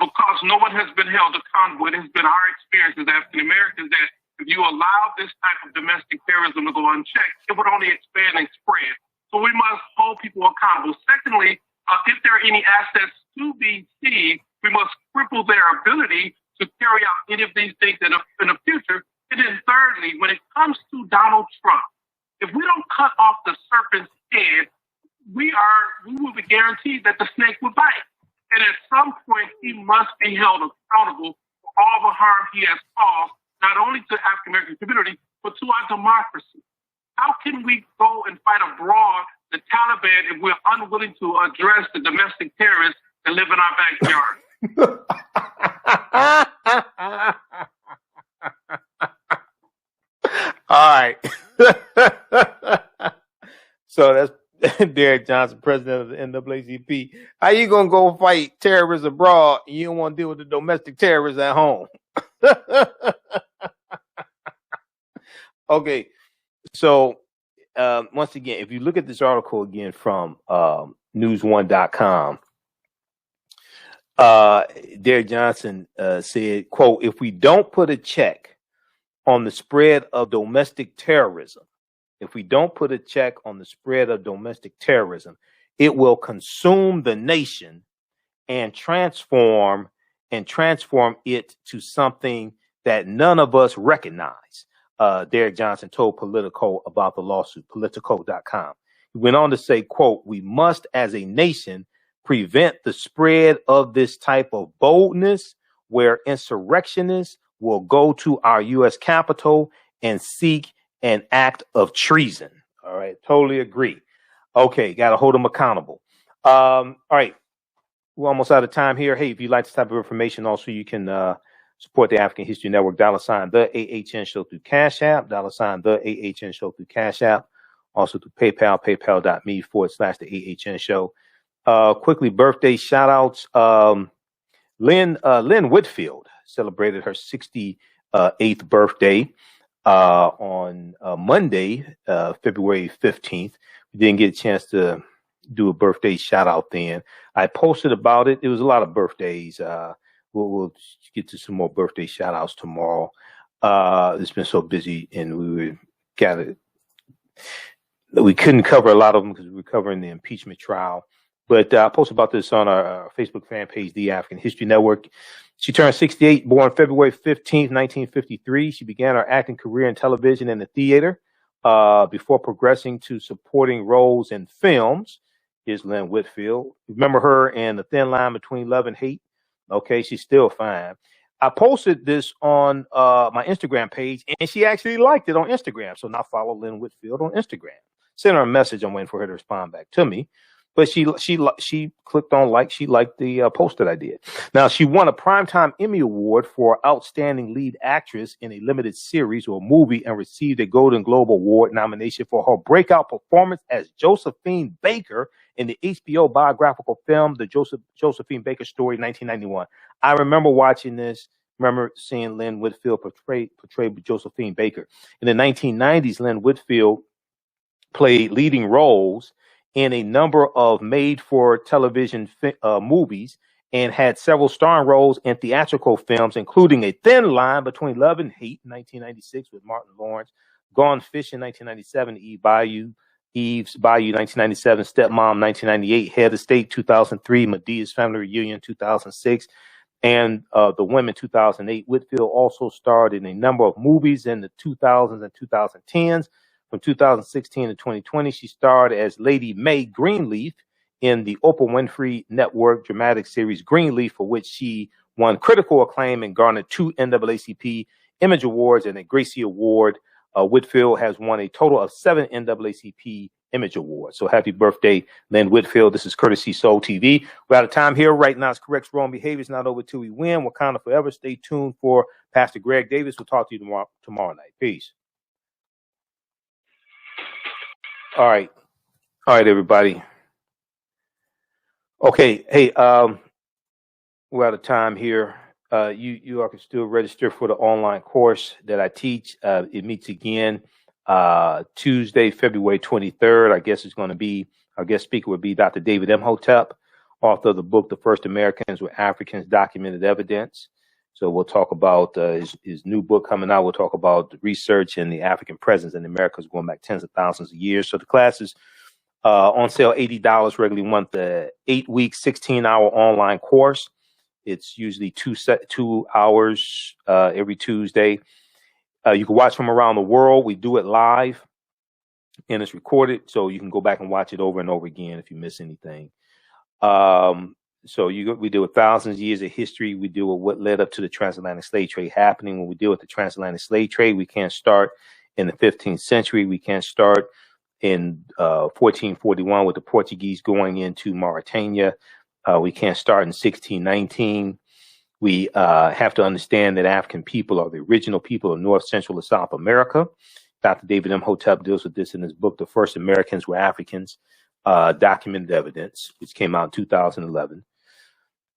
because no one has been held accountable. It has been our experience as African Americans that if you allow this type of domestic terrorism to go unchecked, it would only expand and spread. So we must hold people accountable. Secondly, if there are any assets to be seized, we must cripple their ability to carry out any of these things in the future. And then thirdly, when it comes to Donald Trump, if we don't cut off the serpent's head, we will be guaranteed that the snake will bite. And at some point, he must be held accountable for all the harm he has caused, not only to the African American community, but to our democracy. How can we go and fight abroad the Taliban if we're unwilling to address the domestic terrorists that live in our backyard? All right. So that's Derek Johnson, president of the NAACP. How you gonna go fight terrorists abroad and you don't want to deal with the domestic terrorists at home? Okay. So once again, if you look at this article again from news1.com, Derek Johnson said, quote, if we don't put a check on the spread of domestic terrorism, it will consume the nation and transform it to something that none of us recognize. Derek Johnson told Politico about the lawsuit, Politico.com. He went on to say, quote, we must as a nation prevent the spread of this type of boldness where insurrectionists will go to our U.S. Capitol and seek an act of treason. All right. Totally agree. Okay. Got to hold them accountable. All right. We're almost out of time here. Hey, if you like this type of information, also you can support the African History Network, $ the AHN Show through Cash App, $ the AHN Show through Cash App, also through PayPal, paypal.me/the AHN Show. Quickly, birthday shout outs. Lynn Whitfield celebrated her 68th birthday on Monday, February 15th. We didn't get a chance to do a birthday shout out then. I posted about it. It was a lot of birthdays. We'll get to some more birthday shout outs tomorrow. It's been so busy and we couldn't cover a lot of them because we were covering the impeachment trial. But I posted about this on our Facebook fan page, The African History Network. She turned 68, born February 15th, 1953. She began her acting career in television and the theater before progressing to supporting roles in films. Here's Lynn Whitfield. Remember her in The Thin Line Between Love and Hate? Okay, she's still fine. I posted this on my Instagram page, and she actually liked it on Instagram. So now follow Lynn Whitfield on Instagram. Send her a message. I'm waiting for her to respond back to me. But she clicked on like. She liked the post that I did. Now, she won a Primetime Emmy Award for Outstanding Lead Actress in a Limited Series or Movie and received a Golden Globe Award nomination for her breakout performance as Josephine Baker in the HBO biographical film, The Josephine Baker Story, 1991. I remember watching this. Remember seeing Lynn Whitfield portray Josephine Baker. In the 1990s, Lynn Whitfield played leading roles in a number of made-for-television movies and had several starring roles in theatrical films, including A Thin Line Between Love and Hate, 1996, with Martin Lawrence, Gone Fishing, 1997, Eve's Bayou, 1997, Stepmom, 1998, Head of State, 2003, Medea's Family Reunion, 2006, and The Women, 2008. Whitfield also starred in a number of movies in the 2000s and 2010s. From 2016 to 2020, she starred as Lady Mae Greenleaf in the Oprah Winfrey Network dramatic series Greenleaf, for which she won critical acclaim and garnered 2 NAACP Image Awards and a Gracie Award. Whitfield has won a total of 7 NAACP Image Awards. So happy birthday, Lynn Whitfield. This is Courtesy Soul TV. We're out of time here. Right now, it's correct wrong behavior. Not over till we win. Wakanda forever. Stay tuned for Pastor Greg Davis. We'll talk to you tomorrow night. Peace. All right, everybody. Okay, hey, we're out of time here. You all can still register for the online course that I teach. It meets again Tuesday, February 23rd. I guess it's going to be, our guest speaker would be Dr. David Imhotep, author of the book, The First Americans Were Africans, Documented Evidence. So we'll talk about his new book coming out. We'll talk about the research and the African presence in the Americas going back tens of thousands of years. So the class is on sale, $80, regularly month, the 8-week, 16-hour online course. It's usually 2 hours every Tuesday. You can watch from around the world. We do it live and it's recorded. So you can go back and watch it over and over again if you miss anything. So we deal with thousands of years of history. We deal with what led up to the transatlantic slave trade happening. When we deal with the transatlantic slave trade, we can't start in the 15th century. We can't start in 1441 with the Portuguese going into Mauritania. We can't start in 1619. We have to understand that African people are the original people of North, Central, and South America. Dr. David Imhotep deals with this in his book, The First Americans Were Africans, Documented Evidence, which came out in 2011.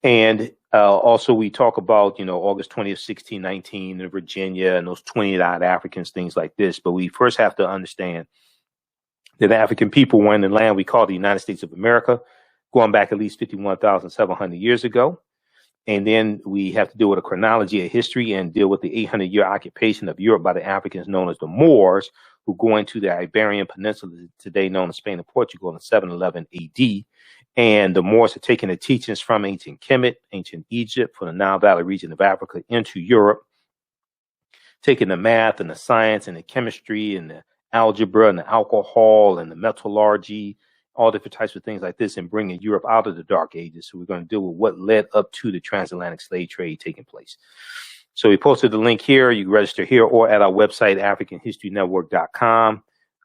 And also we talk about, August 20th, 1619 in Virginia and those 20-odd Africans, things like this. But we first have to understand that African people were in the land we call the United States of America, going back at least 51,700 years ago. And then we have to deal with a chronology of history and deal with the 800-year occupation of Europe by the Africans known as the Moors, who go into the Iberian Peninsula, today known as Spain and Portugal, in 711 AD. And the Moors are taking the teachings from ancient Kemet, ancient Egypt, from the Nile Valley region of Africa into Europe, taking the math and the science and the chemistry and the algebra and the alcohol and the metallurgy, all different types of things like this, and bringing Europe out of the Dark Ages. So we're going to deal with what led up to the transatlantic slave trade taking place. So we posted the link here. You can register here or at our website, AfricanHistoryNetwork.com,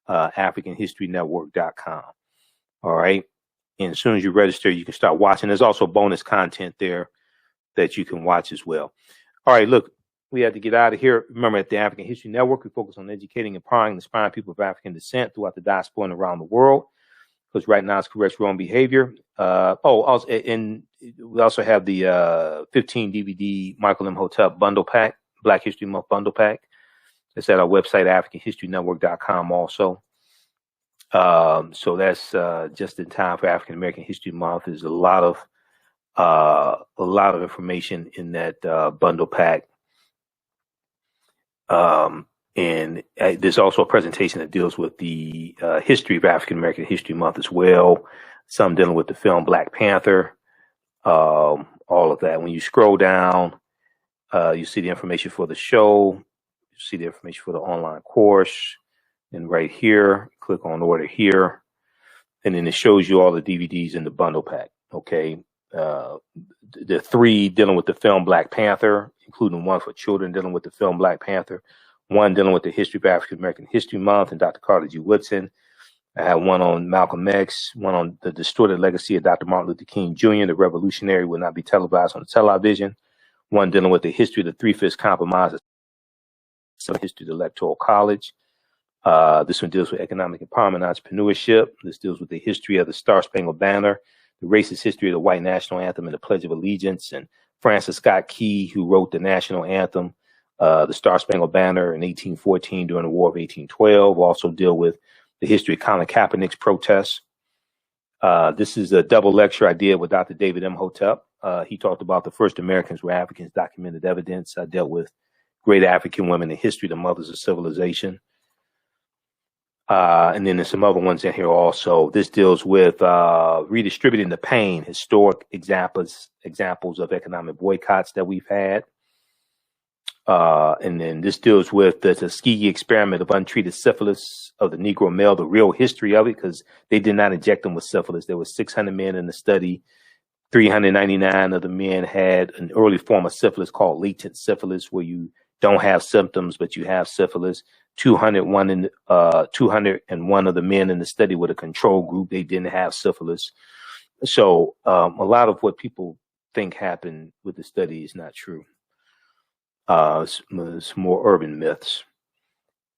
AfricanHistoryNetwork.com. All right. And as soon as you register, you can start watching. There's also bonus content there that you can watch as well. All right, look, we had to get out of here. Remember, at the African History Network, we focus on educating, empowering, and inspiring people of African descent throughout the diaspora and around the world. Because right now it's corrects wrong behavior. Also, and we also have the 15 DVD Michael Imhotep bundle pack, Black History Month bundle pack. It's at our website, AfricanHistoryNetwork.com also. So that's just in time for African American History Month. There's a lot of information in that bundle pack. And there's also a presentation that deals with the history of African American History Month as well. Some dealing with the film Black Panther, all of that. When you scroll down, you see the information for the show, you see the information for the online course, and right here, click on order here, and then it shows you all the DVDs in the bundle pack. Okay, the 3 dealing with the film Black Panther, including one for children dealing with the film Black Panther. One dealing with the history of African American History Month and Dr. Carter G. Woodson. I have one on Malcolm X, one on the distorted legacy of Dr. Martin Luther King Jr., the revolutionary will not be televised on the television. One dealing with the history of the Three-Fifths Compromise, some history of the Electoral College. This one deals with economic empowerment and entrepreneurship. This deals with the history of the Star-Spangled Banner, the racist history of the white national anthem and the Pledge of Allegiance, and Francis Scott Key, who wrote the national anthem, the Star-Spangled Banner in 1814 during the War of 1812. Also deal with the history of Colin Kaepernick's protests. This is a double lecture I did with Dr. David Imhotep. He talked about the first Americans were Africans, documented evidence. I dealt with great African women in history, the mothers of civilization. And then there's some other ones in here also. This deals with redistributing the pain, historic examples of economic boycotts that we've had. And then this deals with the Tuskegee experiment of untreated syphilis of the Negro male, the real history of it, because they did not inject them with syphilis. There were 600 men in the study. 399 of the men had an early form of syphilis called latent syphilis, where you don't have symptoms, but you have syphilis. 201 of the men in the study were the control group. They didn't have syphilis. So a lot of what people think happened with the study is not true. It's more urban myths.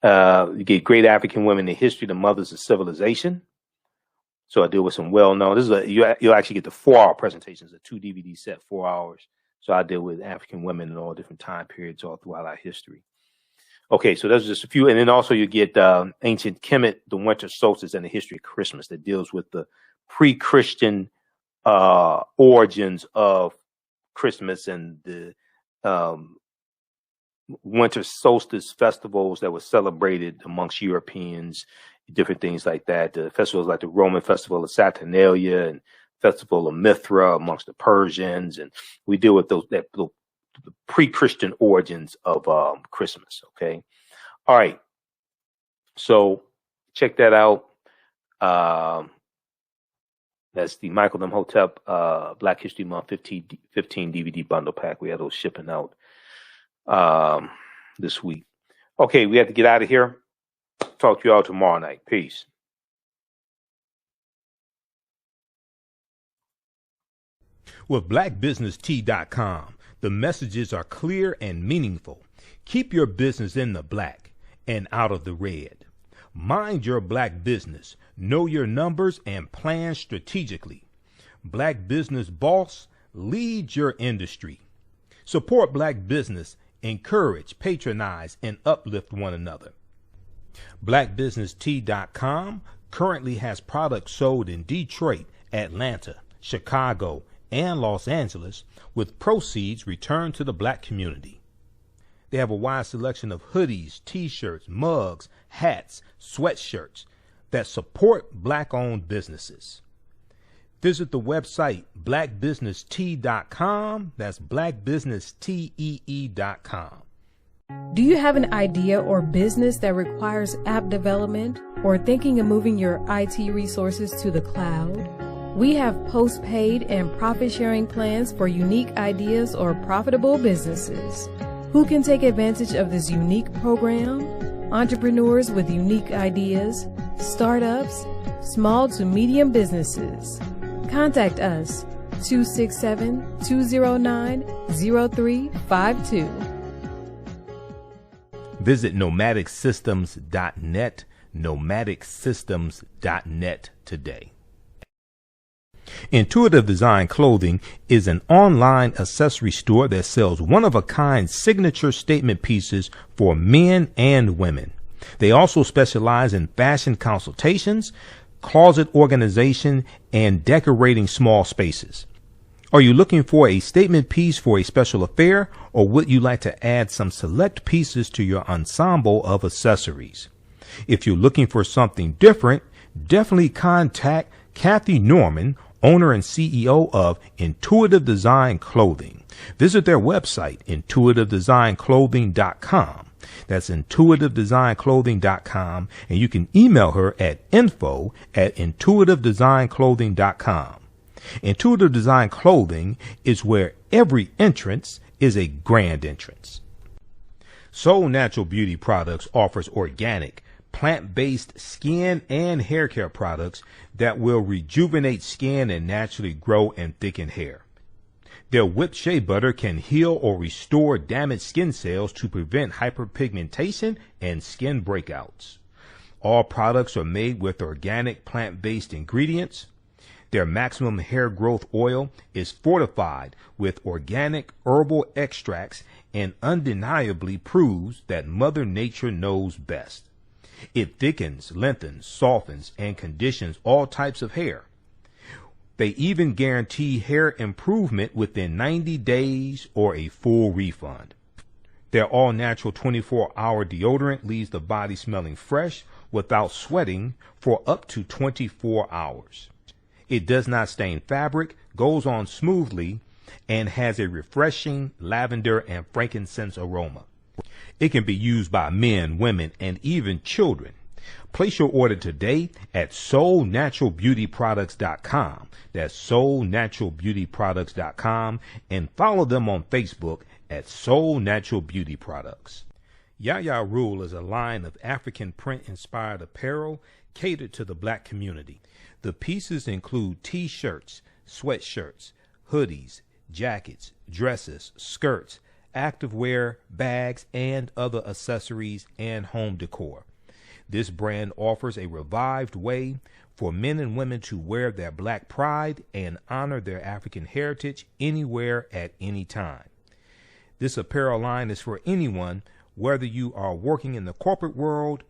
You get great African women in history, the mothers of civilization. So I deal with some well-known. This is you'll actually get the 4-hour presentations, a 2 DVD set, 4 hours. So I deal with African women in all different time periods all throughout our history. Okay, so those are just a few. And then also you get ancient Kemet, the winter solstice, and the history of Christmas that deals with the pre-Christian origins of Christmas and the winter solstice festivals that were celebrated amongst Europeans, different things like that. The festivals like the Roman Festival of Saturnalia and Festival of Mithra amongst the Persians. And we deal with the pre-Christian origins of Christmas. Okay. All right. So check that out. That's the Michael Imhotep Black History Month 15 DVD bundle pack. We had those shipping out this week. Okay, we have to get out of here. Talk to you all tomorrow night. Peace. With blackbusinesstee.com, the messages are clear and meaningful. Keep your business in the black and out of the red. Mind your black business, know your numbers, and plan strategically. Black Business Boss, Lead your industry. Support black business. Encourage, patronize, and uplift one another. BlackBusinessT.com currently has products sold in Detroit, Atlanta, Chicago, and Los Angeles, with proceeds returned to the black community. They have a wide selection of hoodies, t-shirts, mugs, hats, sweatshirts that support black-owned businesses. Visit the website blackbusinesstee.com. That's blackbusinesstee.com. Do you have an idea or business that requires app development or thinking of moving your IT resources to the cloud? We have post-paid and profit-sharing plans for unique ideas or profitable businesses. Who can take advantage of this unique program? Entrepreneurs with unique ideas, startups, small to medium businesses. Contact us 267-209-0352. Visit nomadicsystems.net, nomadicsystems.net today. Intuitive Design Clothing is an online accessory store that sells one-of-a-kind signature statement pieces for men and women. They also specialize in fashion consultations, closet organization, and decorating small spaces. Are you looking for a statement piece for a special affair, or would you like to add some select pieces to your ensemble of accessories? If you're looking for something different, definitely contact Kathy Norman, owner and CEO of Intuitive Design Clothing. Visit their website, intuitivedesignClothing.com. That's intuitivedesignClothing.com, and you can email her at info@intuitivedesignClothing.com. Intuitive Design Clothing is where every entrance is a grand entrance. Soul Natural Beauty Products offers organic, plant-based skin and hair care products that will rejuvenate skin and naturally grow and thicken hair. Their whipped shea butter can heal or restore damaged skin cells to prevent hyperpigmentation and skin breakouts. All products are made with organic plant-based ingredients. Their maximum hair growth oil is fortified with organic herbal extracts and undeniably proves that Mother Nature knows best. It thickens, lengthens, softens, and conditions all types of hair. They even guarantee hair improvement within 90 days or a full refund. Their all-natural 24-hour deodorant leaves the body smelling fresh without sweating for up to 24 hours. It does not stain fabric, goes on smoothly, and has a refreshing lavender and frankincense aroma. It can be used by men, women, and even children. Place your order today at soulnaturalbeautyproducts.com. That's soulnaturalbeautyproducts.com, and follow them on Facebook at Soul Natural Beauty Products. Yaya Rule is a line of African print-inspired apparel catered to the black community. The pieces include t-shirts, sweatshirts, hoodies, jackets, dresses, skirts, activewear, bags, and other accessories and home decor. This brand offers a revived way for men and women to wear their black pride and honor their African heritage anywhere at any time. This apparel line is for anyone, whether you are working in the corporate world,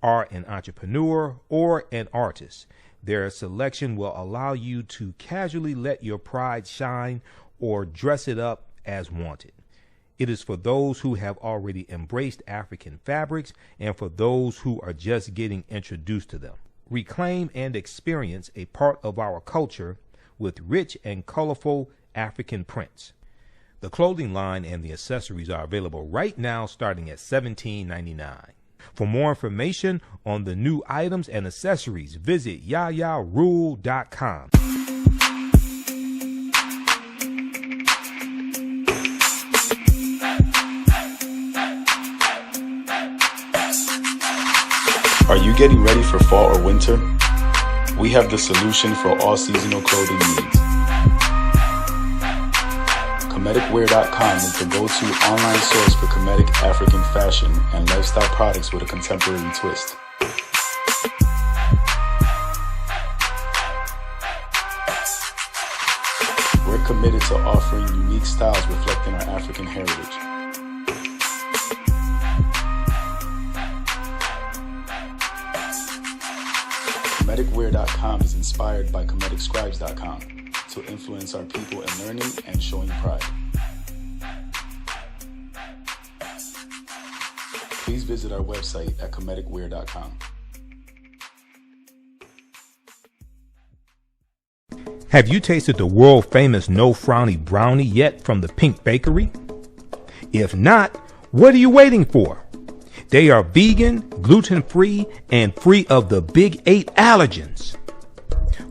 are an entrepreneur, or an artist. Their selection will allow you to casually let your pride shine or dress it up as wanted. It is for those who have already embraced African fabrics and for those who are just getting introduced to them. Reclaim and experience a part of our culture with rich and colorful African prints. The clothing line and the accessories are available right now starting at $17.99. For more information on the new items and accessories, visit yayarule.com. Are you getting ready for fall or winter? We have the solution for all seasonal clothing needs. Kemeticwear.com is the go-to online source for Kemetic African fashion and lifestyle products with a contemporary twist. We're committed to offering unique styles reflecting our African heritage. KemeticWear.com is inspired by KemeticScribes.com to influence our people in learning and showing pride. Please visit our website at KemeticWear.com. Have you tasted the world-famous No Frowny Brownie yet from the Pink Bakery? If not, what are you waiting for? They are vegan, gluten-free, and free of the big 8 allergens.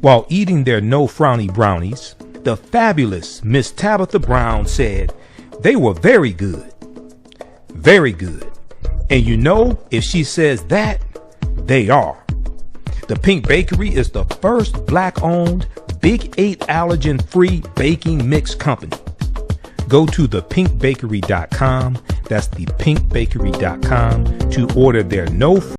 While eating their No Frowny Brownies, the fabulous Miss Tabitha Brown said they were very good. Very good. And you know, if she says that, they are. The Pink Bakery is the first black-owned, Big 8 allergen-free baking mix company. Go to thepinkbakery.com, that's thepinkbakery.com, to order their no